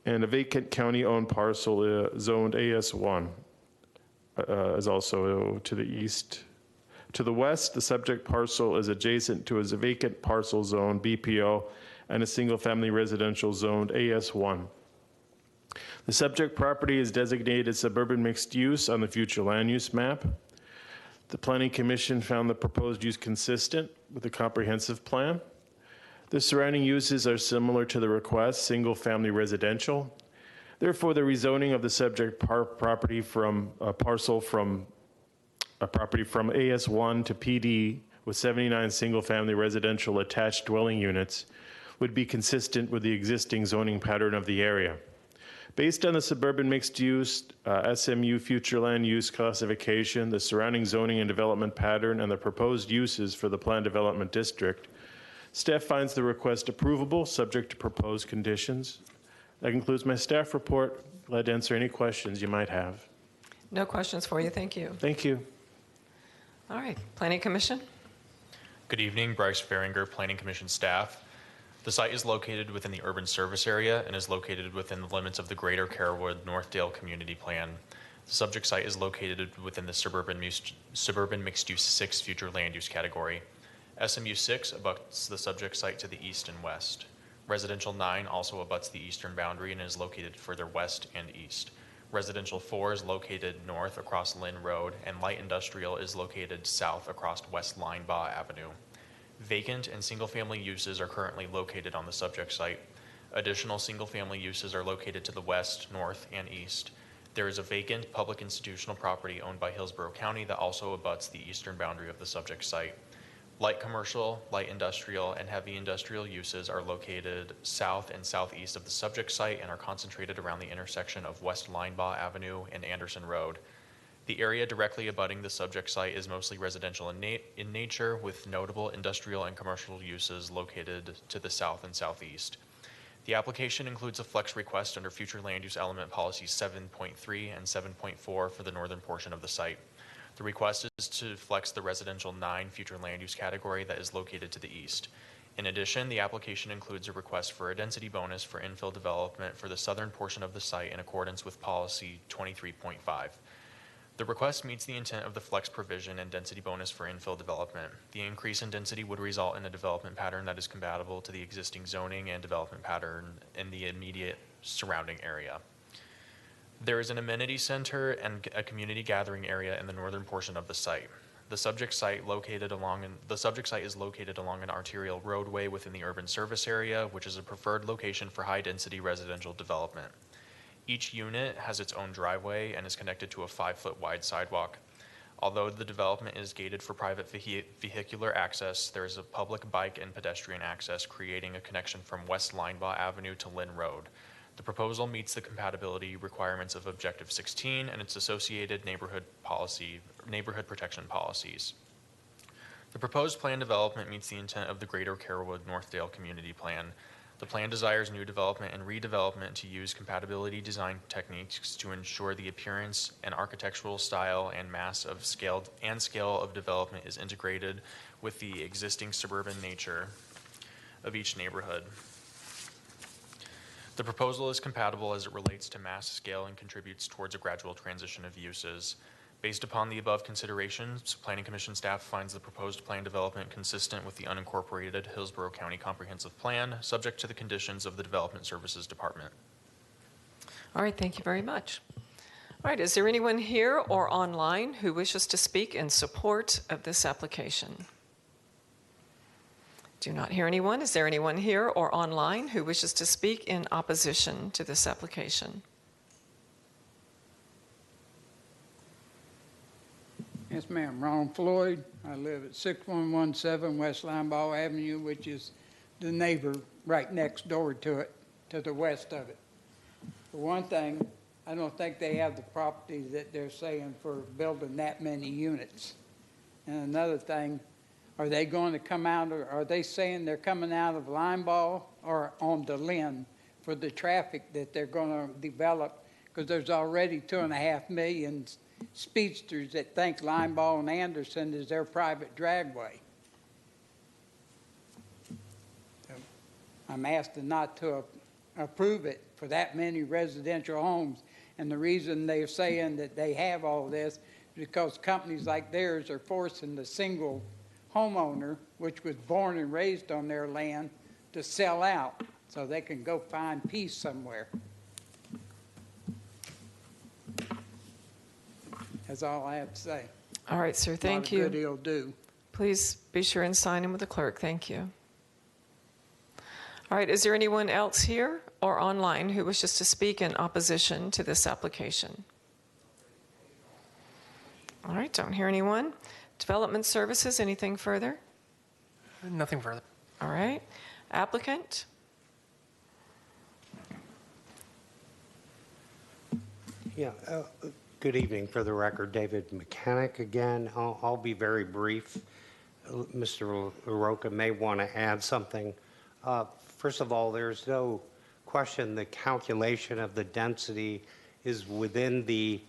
and a vacant county-owned parcel zoned AS1 is also to the east. To the west, the subject parcel is adjacent to a vacant parcel zoned BPO and a single-family residential zoned AS1. The subject property is designated suburban mixed use on the future land use map. The Planning Commission found the proposed use consistent with the comprehensive plan. The surrounding uses are similar to the request, single-family residential. Therefore, the rezoning of the subject property from a parcel from a property from AS1 to PD with 79 single-family residential attached dwelling units would be consistent with the existing zoning pattern of the area. Based on the suburban mixed-use SMU future land use classification, the surrounding zoning and development pattern, and the proposed uses for the planned development district, staff finds the request approvable, subject to proposed conditions. That concludes my staff report. Glad to answer any questions you might have. No questions for you. Thank you. Thank you. All right. Planning Commission. Good evening, Bryce Faringer, Planning Commission staff. The site is located within the urban service area and is located within the limits of the Greater Carrollwood-Northdale Community Plan. The subject site is located within the suburban mixed-use 6 future land use category. SMU 6 abuts the subject site to the east and west. Residential 9 also abuts the eastern boundary and is located further west and east. Residential 4 is located north across Lynn Road, and light industrial is located south across West Linebaugh Avenue. Vacant and single-family uses are currently located on the subject site. Additional single-family uses are located to the west, north, and east. There is a vacant public institutional property owned by Hillsborough County that also abuts the eastern boundary of the subject site. Light commercial, light industrial, and heavy industrial uses are located south and southeast of the subject site and are concentrated around the intersection of West Linebaugh Avenue and Anderson Road. The area directly abutting the subject site is mostly residential in nature, with notable industrial and commercial uses located to the south and southeast. The application includes a flex request under future land use element policies 7.3 and 7.4 for the northern portion of the site. The request is to flex the residential 9 future land use category that is located to the east. In addition, the application includes a request for a density bonus for infill development for the southern portion of the site in accordance with policy 23.5. The request meets the intent of the flex provision and density bonus for infill development. The increase in density would result in a development pattern that is compatible to the existing zoning and development pattern in the immediate surrounding area. There is an amenity center and a community gathering area in the northern portion of the site. The subject site is located along an arterial roadway within the urban service area, which is a preferred location for high-density residential development. Each unit has its own driveway and is connected to a 5-foot wide sidewalk. Although the development is gated for private vehicular access, there is a public bike and pedestrian access, creating a connection from West Linebaugh Avenue to Lynn Road. The proposal meets the compatibility requirements of Objective 16 and its associated neighborhood protection policies. The proposed plan development meets the intent of the Greater Carrollwood-Northdale Community Plan. The plan desires new development and redevelopment to use compatibility design techniques to ensure the appearance and architectural style and scale of development is integrated with the existing suburban nature of each neighborhood. The proposal is compatible as it relates to mass scale and contributes towards a gradual transition of uses. Based upon the above considerations, Planning Commission staff finds the proposed plan development consistent with the unincorporated Hillsborough County Comprehensive Plan, subject to the conditions of the Development Services Department. All right, thank you very much. All right, is there anyone here or online who wishes to speak in support of this application? Do not hear anyone. Is there anyone here or online who wishes to speak in opposition to this application? Yes, ma'am. Ronald Floyd. I live at 6117 West Linebaugh Avenue, which is the neighbor right next door to it, to the west of it. For one thing, I don't think they have the property that they're saying for building that many units. And another thing, are they going to come out, or are they saying they're coming out of Linebaugh or on the Lynn for the traffic that they're going to develop? Because there's already 2.5 million speedsters that think Linebaugh and Anderson is their private dragway. So I'm asking not to approve it for that many residential homes. And the reason they're saying that they have all this is because companies like theirs are forcing the single homeowner, which was born and raised on their land, to sell out so they can go find peace somewhere. That's all I have to say. All right, sir, thank you. Not a good he'll do. Please be sure and sign in with the clerk. Thank you. All right, is there anyone else here or online who wishes to speak in opposition to this application? All right, don't hear anyone. Development Services, anything further? Nothing further. All right. Applicant? Yeah, good evening. For the record, David Mechanic again. I'll be very brief. Mr. LaRocca may want to add something. First of all, there's no question the calculation of the density is within the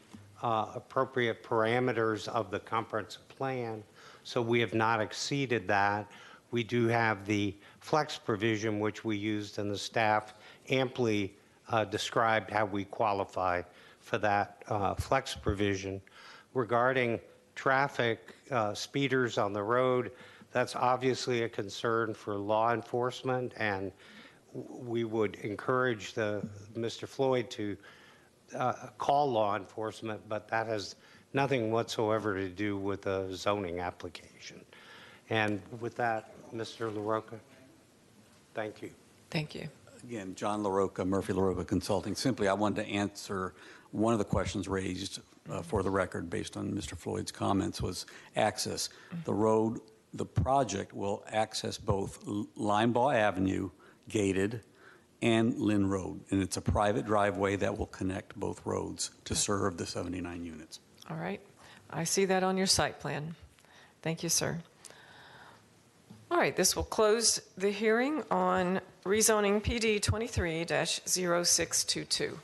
appropriate parameters of the comprehensive plan, so we have not exceeded that. We do have the flex provision, which we used, and the staff amply described how we qualify for that flex provision. Regarding traffic, speeders on the road, that's obviously a concern for law enforcement, and we would encourage Mr. Floyd to call law enforcement, but that has nothing whatsoever to do with a zoning application. And with that, Mr. LaRocca, thank you. Thank you. Again, John LaRocca, Murphy LaRocca Consulting. Simply, I wanted to answer one of the questions raised for the record based on Mr. Floyd's comments was access. The road, the project will access both Linebaugh Avenue, gated, and Lynn Road. And it's a private driveway that will connect both roads to serve the 79 units. All right. I see that on your site plan. Thank you, sir. All right, this will close the hearing on rezoning PD 23-0622.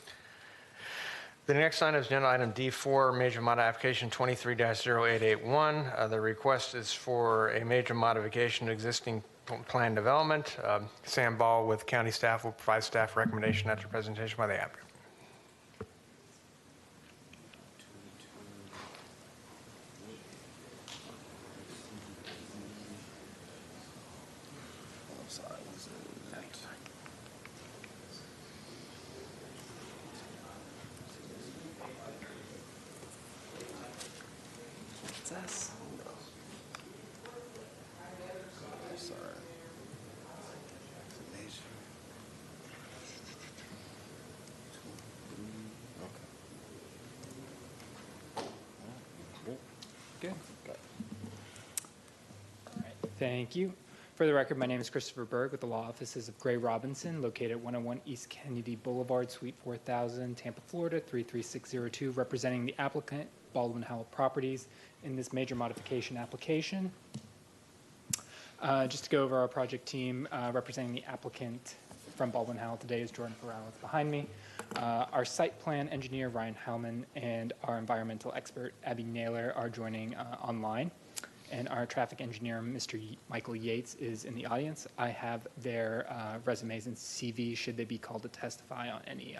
The next item is agenda item D4, major mod application 23-0881. The request is for a major modification to existing plan development. Sam Ball with county staff will provide staff recommendation after presentation by the applicant. Good. All right, thank you. For the record, my name is Christopher Berg with the law offices of Gray Robinson, located at 101 East Kennedy Boulevard, Suite 4000, Tampa, Florida, 33602, representing the applicant, Baldwin Howell Properties, in this major modification application. Just to go over our project team, representing the applicant from Baldwin Howell today is Jordan Perales behind me. Our site plan engineer, Ryan Hellman, and our environmental expert, Abby Naylor, are joining online. And our traffic engineer, Mr. Michael Yates, is in the audience. I have their resumes and CV should they be called to testify on any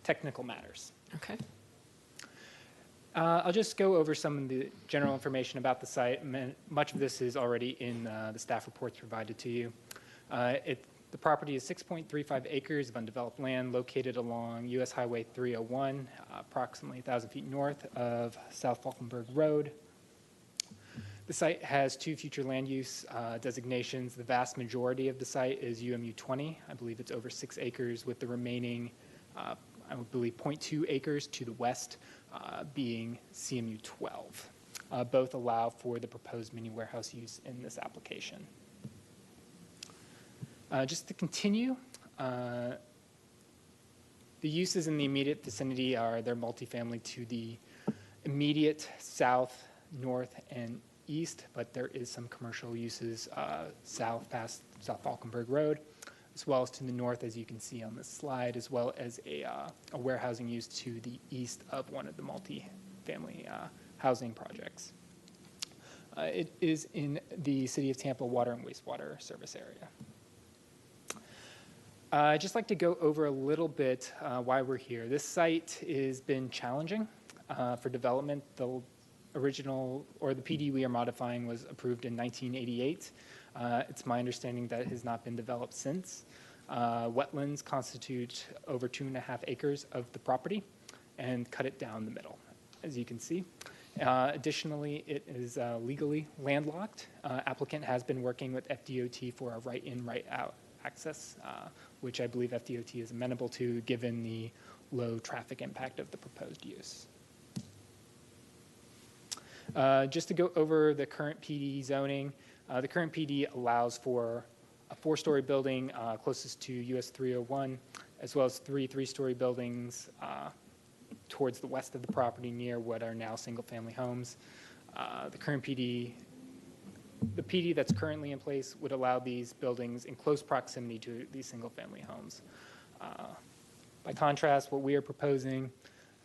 technical matters. Okay. I'll just go over some of the general information about the site. Much of this is already in the staff reports provided to you. The property is 6.35 acres of undeveloped land located along U.S. Highway 301, approximately 1,000 feet north of South Falkenberg Road. The site has 2 future land use designations. The vast majority of the site is UMU 20. I believe it's over 6 acres, with the remaining, I believe, 0.2 acres to the west being CMU 12. Both allow for the proposed mini warehouse use in this application. Just to continue, the uses in the immediate vicinity are their multifamily to the immediate south, north, and east, but there is some commercial uses south past South Falkenberg Road, as well as to the north, as you can see on this slide, as well as a warehousing use to the east of one of the multi-family housing projects. It is in the City of Tampa water and wastewater service area. I'd just like to go over a little bit why we're here. This site has been challenging for development. The original, or the PD we are modifying, was approved in 1988. It's my understanding that it has not been developed since. Wetlands constitute over 2.5 acres of the property and cut it down the middle, as you can see. Additionally, it is legally landlocked. Applicant has been working with FDOT for a right-in, right-out access, which I believe FDOT is amenable to given the low traffic impact of the proposed use. Just to go over the current PD zoning, the current PD allows for a 4-story building closest to US 301, as well as 3 3-story buildings towards the west of the property near what are now single-family homes. The current PD, the PD that's currently in place would allow these buildings in close proximity to these single-family homes. By contrast, what we are proposing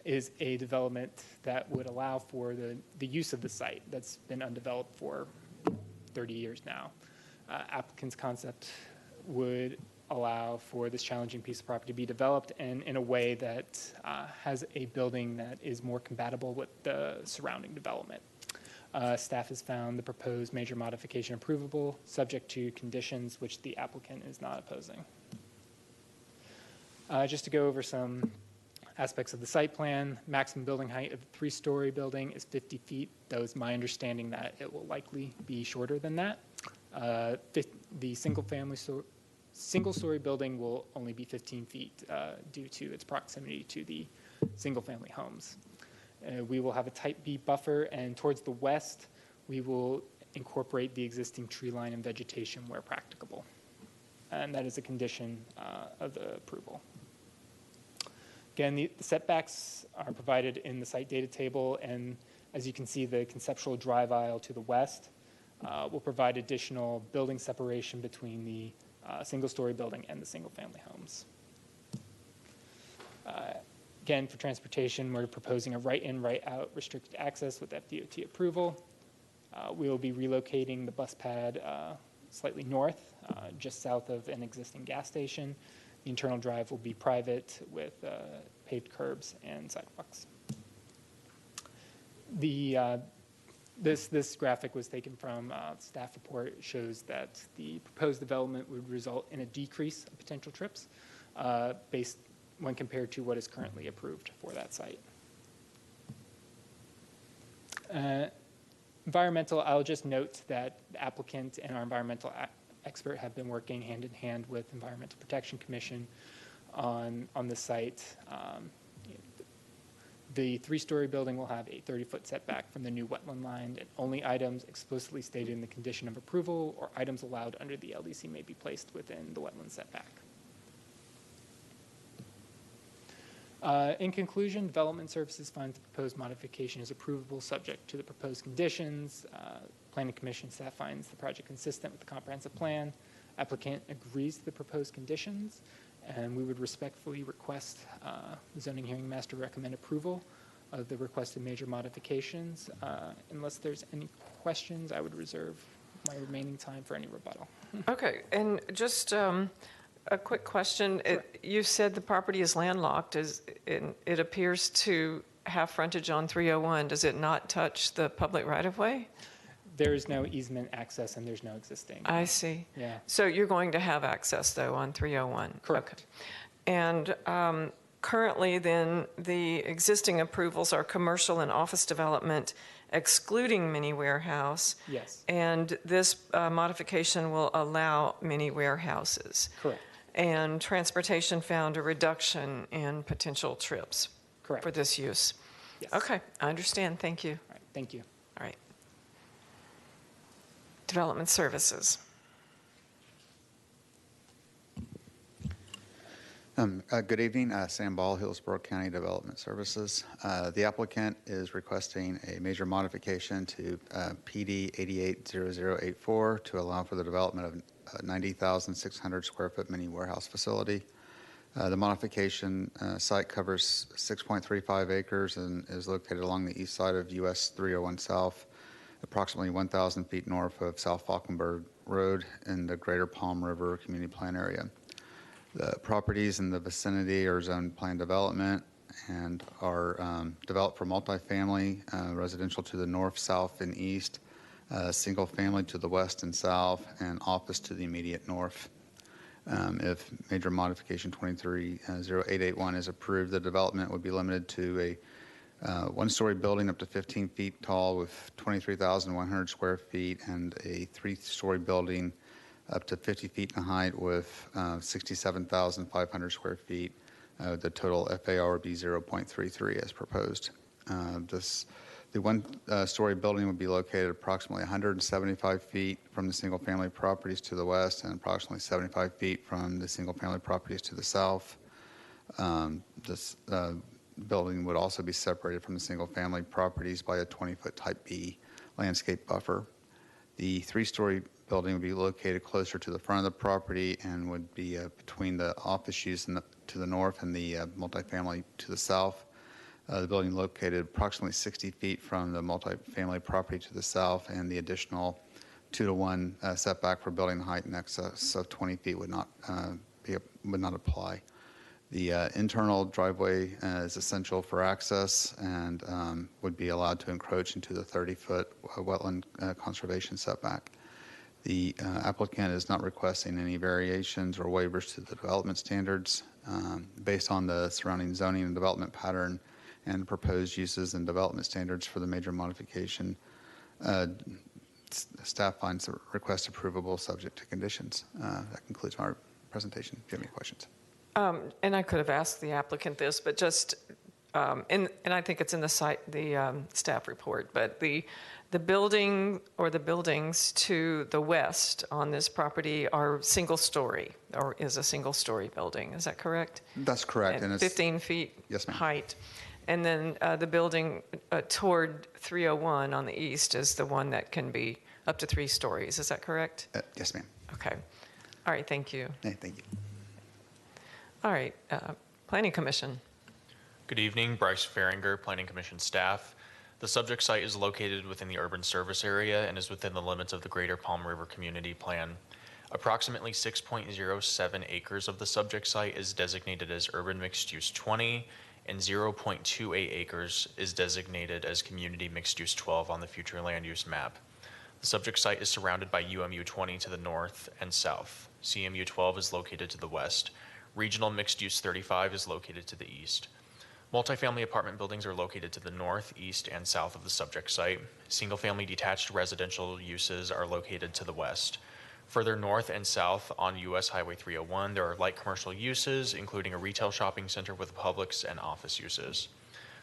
is a development that would allow for the use of the site that's been undeveloped for 30 years now. Applicant's concept would allow for this challenging piece of property to be developed and in a way that has a building that is more compatible with the surrounding development. Staff has found the proposed major modification approvable, subject to conditions which the applicant is not opposing. Just to go over some aspects of the site plan, maximum building height of the 3-story building is 50 feet, though it's my understanding that it will likely be shorter than that. The single-story building will only be 15 feet due to its proximity to the single-family homes. We will have a type B buffer, and towards the west, we will incorporate the existing tree line and vegetation where practicable. And that is a condition of the approval. Again, the setbacks are provided in the site data table, and as you can see, the conceptual drive aisle to the west will provide additional building separation between the single-story building and the single-family homes. Again, for transportation, we're proposing a right-in, right-out restricted access with FDOT approval. We will be relocating the bus pad slightly north, just south of an existing gas station. The internal drive will be private with paved curbs and sidewalks. This graphic was taken from staff report. It shows that the proposed development would result in a decrease of potential trips based when compared to what is currently approved for that site. Environmental, I'll just note that the applicant and our environmental expert have been working hand in hand with Environmental Protection Commission on the site. The 3-story building will have a 30-foot setback from the new wetland line, and only items explicitly stated in the condition of approval or items allowed under the LDC may be placed within the wetland setback. In conclusion, Development Services finds the proposed modification is approvable subject to the proposed conditions. Planning Commission staff finds the project consistent with the comprehensive plan. Applicant agrees to the proposed conditions, and we would respectfully request the zoning hearing master recommend approval of the requested major modifications. Unless there's any questions, I would reserve my remaining time for any rebuttal. Okay, and just a quick question. Sure. You said the property is landlocked. It appears to have frontage on 301. Does it not touch the public right-of-way? There is no easement access and there's no existing. I see. Yeah. So you're going to have access, though, on 301? Correct. Okay. And currently, then, the existing approvals are commercial and office development, excluding mini warehouse. Yes. And this modification will allow mini warehouses. Correct. And transportation found a reduction in potential trips. Correct. For this use. Yes. Okay, I understand. Thank you. All right. Thank you. All right. Development Services. Good evening, Sam Ball, Hillsborough County Development Services. The applicant is requesting a major modification to PD 880084 to allow for the development of a 90,600 square foot mini warehouse facility. The modification site covers 6.35 acres and is located along the east side of US 301 South, approximately 1,000 feet north of South Falkenberg Road in the Greater Palm River Community Plan area. The properties in the vicinity are zoned plan development and are developed for multifamily, residential to the north, south, and east, single family to the west and south, and office to the immediate north. If major modification 230881 is approved, the development would be limited to a one-story building up to 15 feet tall with 23,100 square feet and a three-story building up to 50 feet in height with 67,500 square feet. The total FAR would be 0.33 as proposed. The one-story building would be located approximately 175 feet from the single-family properties to the west and approximately 75 feet from the single-family properties to the south. This building would also be separated from the single-family properties by a 20-foot type B landscape buffer. The three-story building would be located closer to the front of the property and would be between the office use to the north and the multifamily to the south. The building located approximately 60 feet from the multifamily property to the south, and the additional 2-to-1 setback for building height in excess of 20 feet would not apply. The internal driveway is essential for access and would be allowed to encroach into the 30-foot wetland conservation setback. The applicant is not requesting any variations or waivers to the development standards. Based on the surrounding zoning and development pattern and proposed uses and development standards for the major modification, staff finds the request approvable subject to conditions. That concludes my presentation. If you have any questions. And I could have asked the applicant this, but just, and I think it's in the staff report, but the building or the buildings to the west on this property are single story, or is a single story building. Is that correct? That's correct. And it's 15 feet yes, ma'am. height. And then the building toward 301 on the east is the one that can be up to 3 stories. Is that correct? Yes, ma'am. Okay. All right. Thank you. Hey, thank you. All right. Planning Commission. Good evening, Bryce Faringer, Planning Commission staff. The subject site is located within the urban service area and is within the limits of the Greater Palm River Community Plan. Approximately 6.07 acres of the subject site is designated as urban mixed use 20, and 0.28 acres is designated as community mixed use 12 on the future land use map. The subject site is surrounded by UMU 20 to the north and south. CMU 12 is located to the west. Regional mixed use 35 is located to the east. Multifamily apartment buildings are located to the north, east, and south of the subject site. Single-family detached residential uses are located to the west. Further north and south on US Highway 301, there are light commercial uses, including a retail shopping center with Publix and office uses.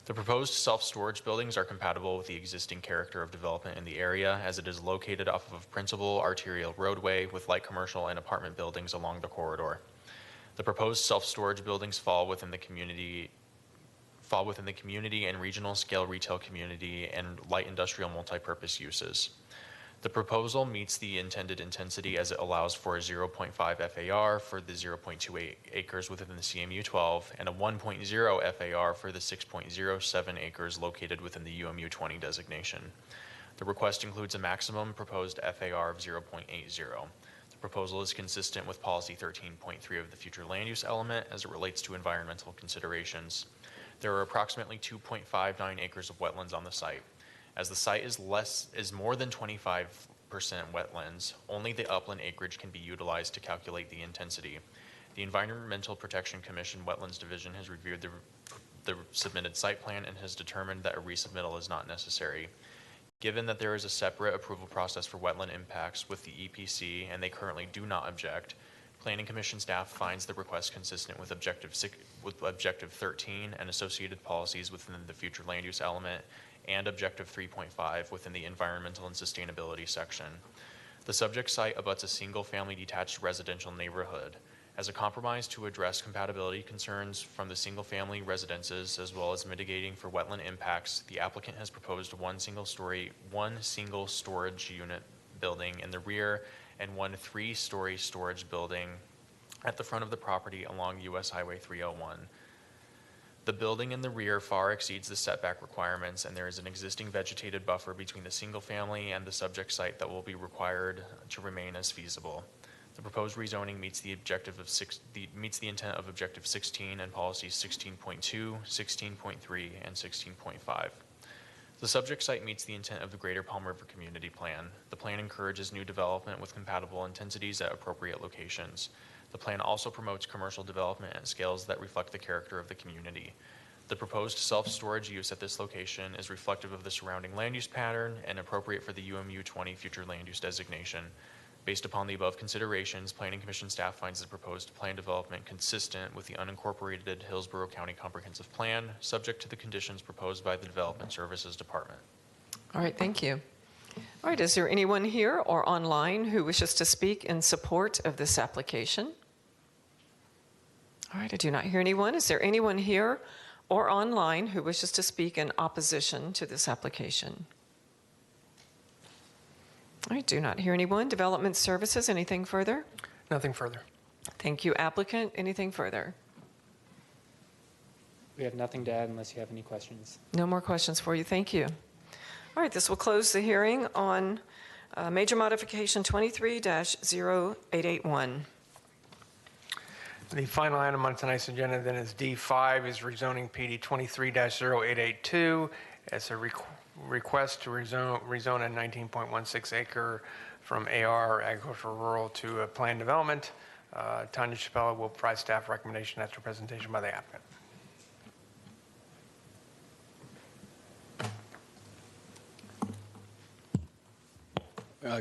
The proposed self-storage buildings are compatible with the existing character of development in the area, as it is located off of a principal arterial roadway with light commercial and apartment buildings along the corridor. The proposed self-storage buildings fall within the community and regional scale retail community and light industrial multipurpose uses. The proposal meets the intended intensity as it allows for a 0.5 FAR for the 0.28 acres within the CMU 12 and a 1.0 FAR for the 6.07 acres located within the UMU 20 designation. The request includes a maximum proposed FAR of 0.80. The proposal is consistent with policy 13.3 of the future land use element as it relates to environmental considerations. There are approximately 2.59 acres of wetlands on the site. As the site is more than 25% wetlands, only the upland acreage can be utilized to calculate the intensity. The Environmental Protection Commission Wetlands Division has reviewed the submitted site plan and has determined that a resubmittal is not necessary. Given that there is a separate approval process for wetland impacts with the EPC and they currently do not object, Planning Commission staff finds the request consistent with Objective 13 and associated policies within the future land use element and Objective 3.5 within the environmental and sustainability section. The subject site abuts a single-family detached residential neighborhood. As a compromise to address compatibility concerns from the single-family residences as well as mitigating for wetland impacts, the applicant has proposed one single storage unit building in the rear and one 3-story storage building at the front of the property along US Highway 301. The building in the rear far exceeds the setback requirements, and there is an existing vegetated buffer between the single family and the subject site that will be required to remain as feasible. The proposed rezoning meets the intent of Objective 16 and policies 16.2, 16.3, and 16.5. The subject site meets the intent of the Greater Palm River Community Plan. The plan encourages new development with compatible intensities at appropriate locations. The plan also promotes commercial development at scales that reflect the character of the community. The proposed self-storage use at this location is reflective of the surrounding land use pattern and appropriate for the UMU 20 future land use designation. Based upon the above considerations, Planning Commission staff finds the proposed plan development consistent with the unincorporated Hillsborough County Comprehensive Plan, subject to the conditions proposed by the Development Services Department. All right, thank you. All right, is there anyone here or online who wishes to speak in support of this application? All right, I do not hear anyone. Is there anyone here or online who wishes to speak in opposition to this application? I do not hear anyone. Development Services, anything further? Nothing further. Thank you, applicant. Anything further? We have nothing to add unless you have any questions. No more questions for you. Thank you. All right, this will close the hearing on Major Modification 23-0881. The final item on tonight's agenda then is D5, is rezoning PD 23-0882. It's a request to rezone a 19.16 acre from AR, agricultural rural, to a planned development. Tanya Chappella will provide staff recommendation after presentation by the applicant.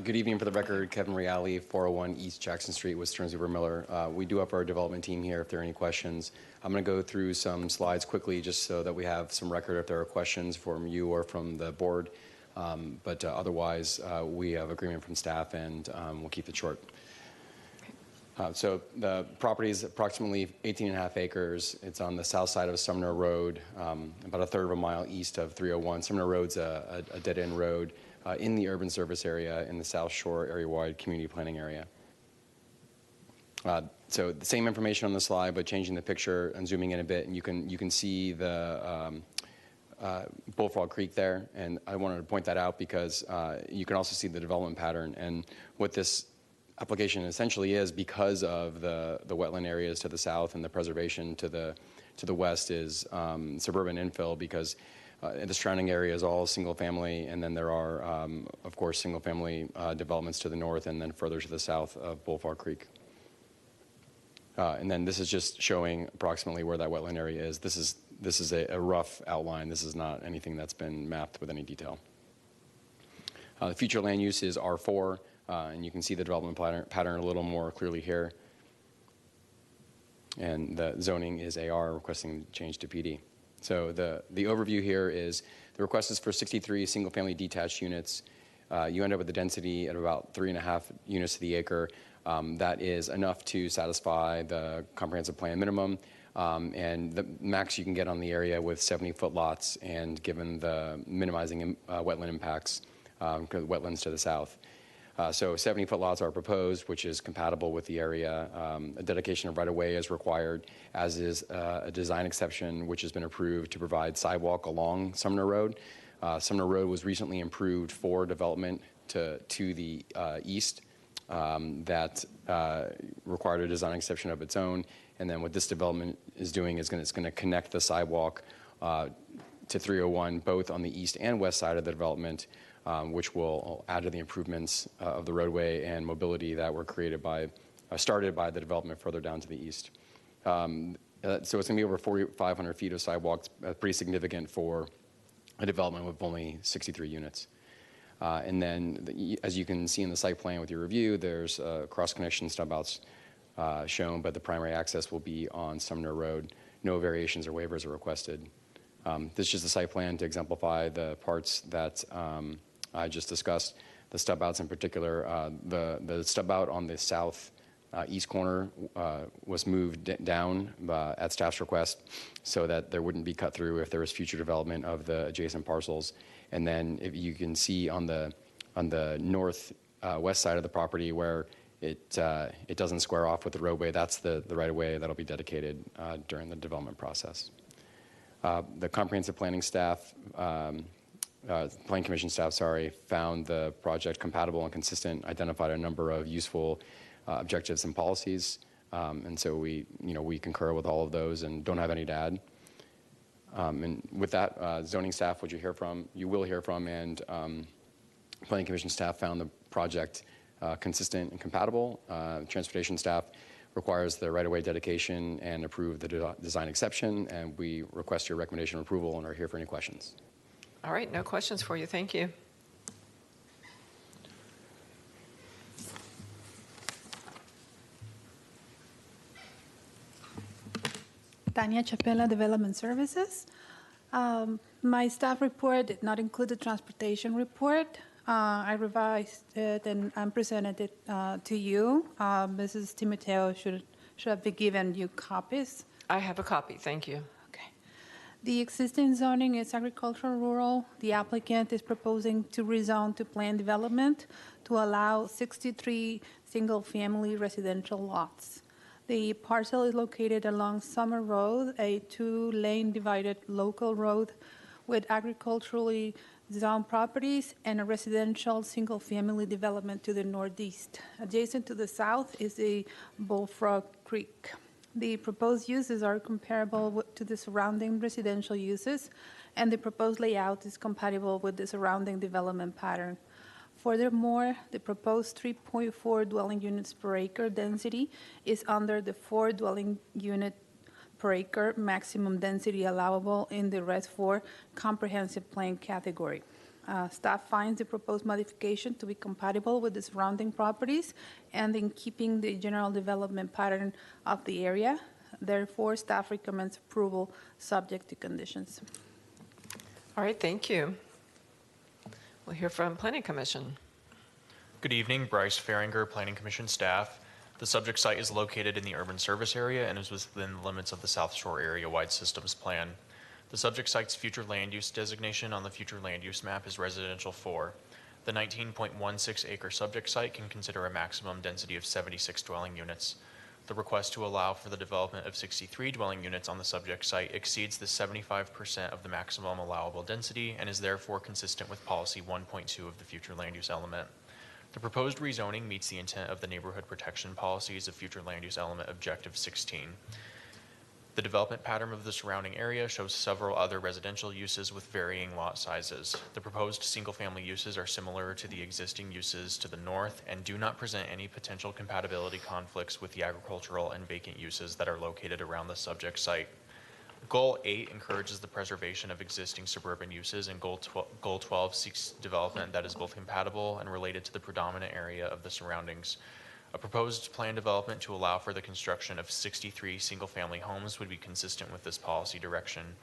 Good evening. For the record, Kevin Reale, 401 East Jackson Street, Worcester, Miller. We do have our development team here if there are any questions. I'm going to go through some slides quickly just so that we have some record if there are questions from you or from the board. But otherwise, we have agreement from staff and we'll keep it short. So the property is approximately 18.5 acres. It's on the south side of Sumner Road, about a third of a mile east of 301. Sumner Road's a dead-end road in the urban service area in the South Shore area-wide community planning area. So the same information on the slide, but changing the picture and zooming in a bit, and you can see the Bullfrog Creek there, and I wanted to point that out because you can also see the development pattern. And what this application essentially is, because of the wetland areas to the south and the preservation to the west, is suburban infill, because the surrounding area is all single family, and then there are, of course, single family developments to the north and then further to the south of Bullfrog Creek. And then this is just showing approximately where that wetland area is. This is a rough outline. This is not anything that's been mapped with any detail. The future land use is R4, and you can see the development pattern a little more clearly here. And the zoning is AR, requesting change to PD. So the overview here is the request is for 63 single-family detached units. You end up with a density at about 3.5 units to the acre. That is enough to satisfy the comprehensive plan minimum, and the max you can get on the area with 70-foot lots, and given the minimizing wetland impacts, wetlands to the south. So 70-foot lots are proposed, which is compatible with the area. A dedication of right-of-way is required, as is a design exception, which has been approved to provide sidewalk along Sumner Road. Sumner Road was recently improved for development to the east. That required a design exception of its own. And then what this development is doing is it's going to connect the sidewalk to 301, both on the east and west side of the development, which will add to the improvements of the roadway and mobility that were started by the development further down to the east. So it's going to be over 4,500 feet of sidewalks, pretty significant for a development with only 63 units. And then, as you can see in the site plan with your review, there's cross-connection stub-outs shown, but the primary access will be on Sumner Road. No variations or waivers are requested. This is just a site plan to exemplify the parts that I just discussed. The stub-outs in particular, the stub-out on the south east corner was moved down at staff's request so that there wouldn't be cut through if there was future development of the adjacent parcels. And then if you can see on the north west side of the property where it doesn't square off with the roadway, that's the right-of-way that'll be dedicated during the development process. The comprehensive planning staff, Planning Commission staff, found the project compatible and consistent, identified a number of useful objectives and policies, and so we concur with all of those and don't have any to add. And with that, zoning staff, which you will hear from, and Planning Commission staff found the project consistent and compatible. Transportation staff requires the right-of-way dedication and approve the design exception, and we request your recommendation of approval and are here for any questions. All right, no questions for you. Thank you. Tanya Chapela, Development Services. My staff report did not include the transportation report. I revised it and I presented it to you. Mrs. Timoteo should have been given you copies. I have a copy, thank you. The existing zoning is agricultural rural. The applicant is proposing to rezone to planned development to allow 63 single-family residential lots. The parcel is located along Summer Road, a two-lane divided local road with agriculturally zoned properties and a residential single-family development to the northeast. Adjacent to the south is the Bullfrog Creek. The proposed uses are comparable to the surrounding residential uses, and the proposed layout is compatible with the surrounding development pattern. Furthermore, the proposed 3.4 dwelling units per acre density is under the 4 dwelling unit per acre maximum density allowable in the RES 4 comprehensive plan category. Staff finds the proposed modification to be compatible with the surrounding properties and in keeping the general development pattern of the area. Therefore, staff recommends approval subject to conditions. All right, thank you. We'll hear from Planning Commission. Good evening, Bryce Faringer, Planning Commission staff. The subject site is located in the urban service area and is within the limits of the South Shore Area-Wide Systems Plan. The subject site's future land use designation on the future land use map is residential 4. The 19.16 acre subject site can consider a maximum density of 76 dwelling units. The request to allow for the development of 63 dwelling units on the subject site exceeds the 75% of the maximum allowable density and is therefore consistent with policy 1.2 of the future land use element. The proposed rezoning meets the intent of the neighborhood protection policies of future land use element objective 16. The development pattern of the surrounding area shows several other residential uses with varying lot sizes. The proposed single-family uses are similar to the existing uses to the north and do not present any potential compatibility conflicts with the agricultural and vacant uses that are located around the subject site. Goal 8 encourages the preservation of existing suburban uses, and Goal 12 seeks development that is both compatible and related to the predominant area of the surroundings. A proposed plan development to allow for the construction of 63 single-family homes would be consistent with this policy direction.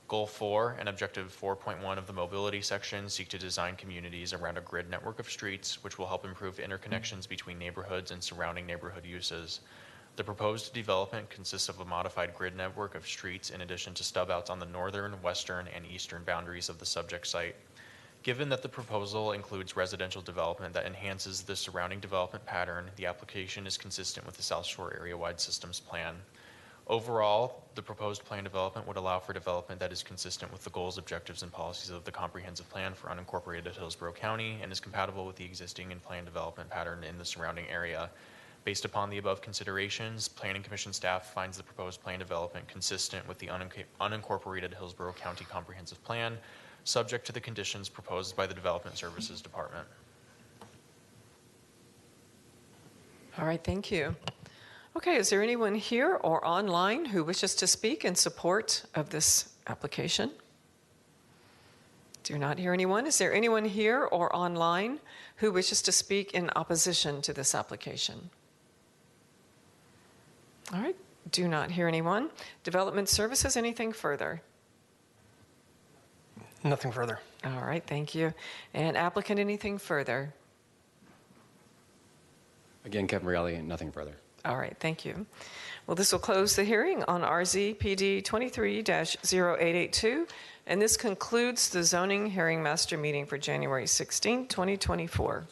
Goal 4 and Objective 4.1 of the mobility section seek to design communities around a grid network of streets, which will help improve interconnections between neighborhoods and surrounding neighborhood uses. The proposed development consists of a modified grid network of streets in addition to stub-outs on the northern, western, and eastern boundaries of the subject site. Given that the proposal includes residential development that enhances the surrounding development pattern, the application is consistent with the South Shore Area-Wide Systems Plan. Overall, the proposed plan development would allow for development that is consistent with the goals, objectives, and policies of the Comprehensive Plan for unincorporated Hillsborough County and is compatible with the existing and planned development pattern in the surrounding area. Based upon the above considerations, Planning Commission staff finds the proposed plan development consistent with the unincorporated Hillsborough County Comprehensive Plan, subject to the conditions proposed by the Development Services Department. All right, thank you. Okay, is there anyone here or online who wishes to speak in support of this application? Do not hear anyone. Is there anyone here or online who wishes to speak in opposition to this application? All right, do not hear anyone. Development Services, anything further? Nothing further. All right, thank you. And applicant, anything further? Again, Kevin Reale, nothing further. All right, thank you. Well, this will close the hearing on RZPD 23-0882, and this concludes the zoning hearing master meeting for January 16, 2024.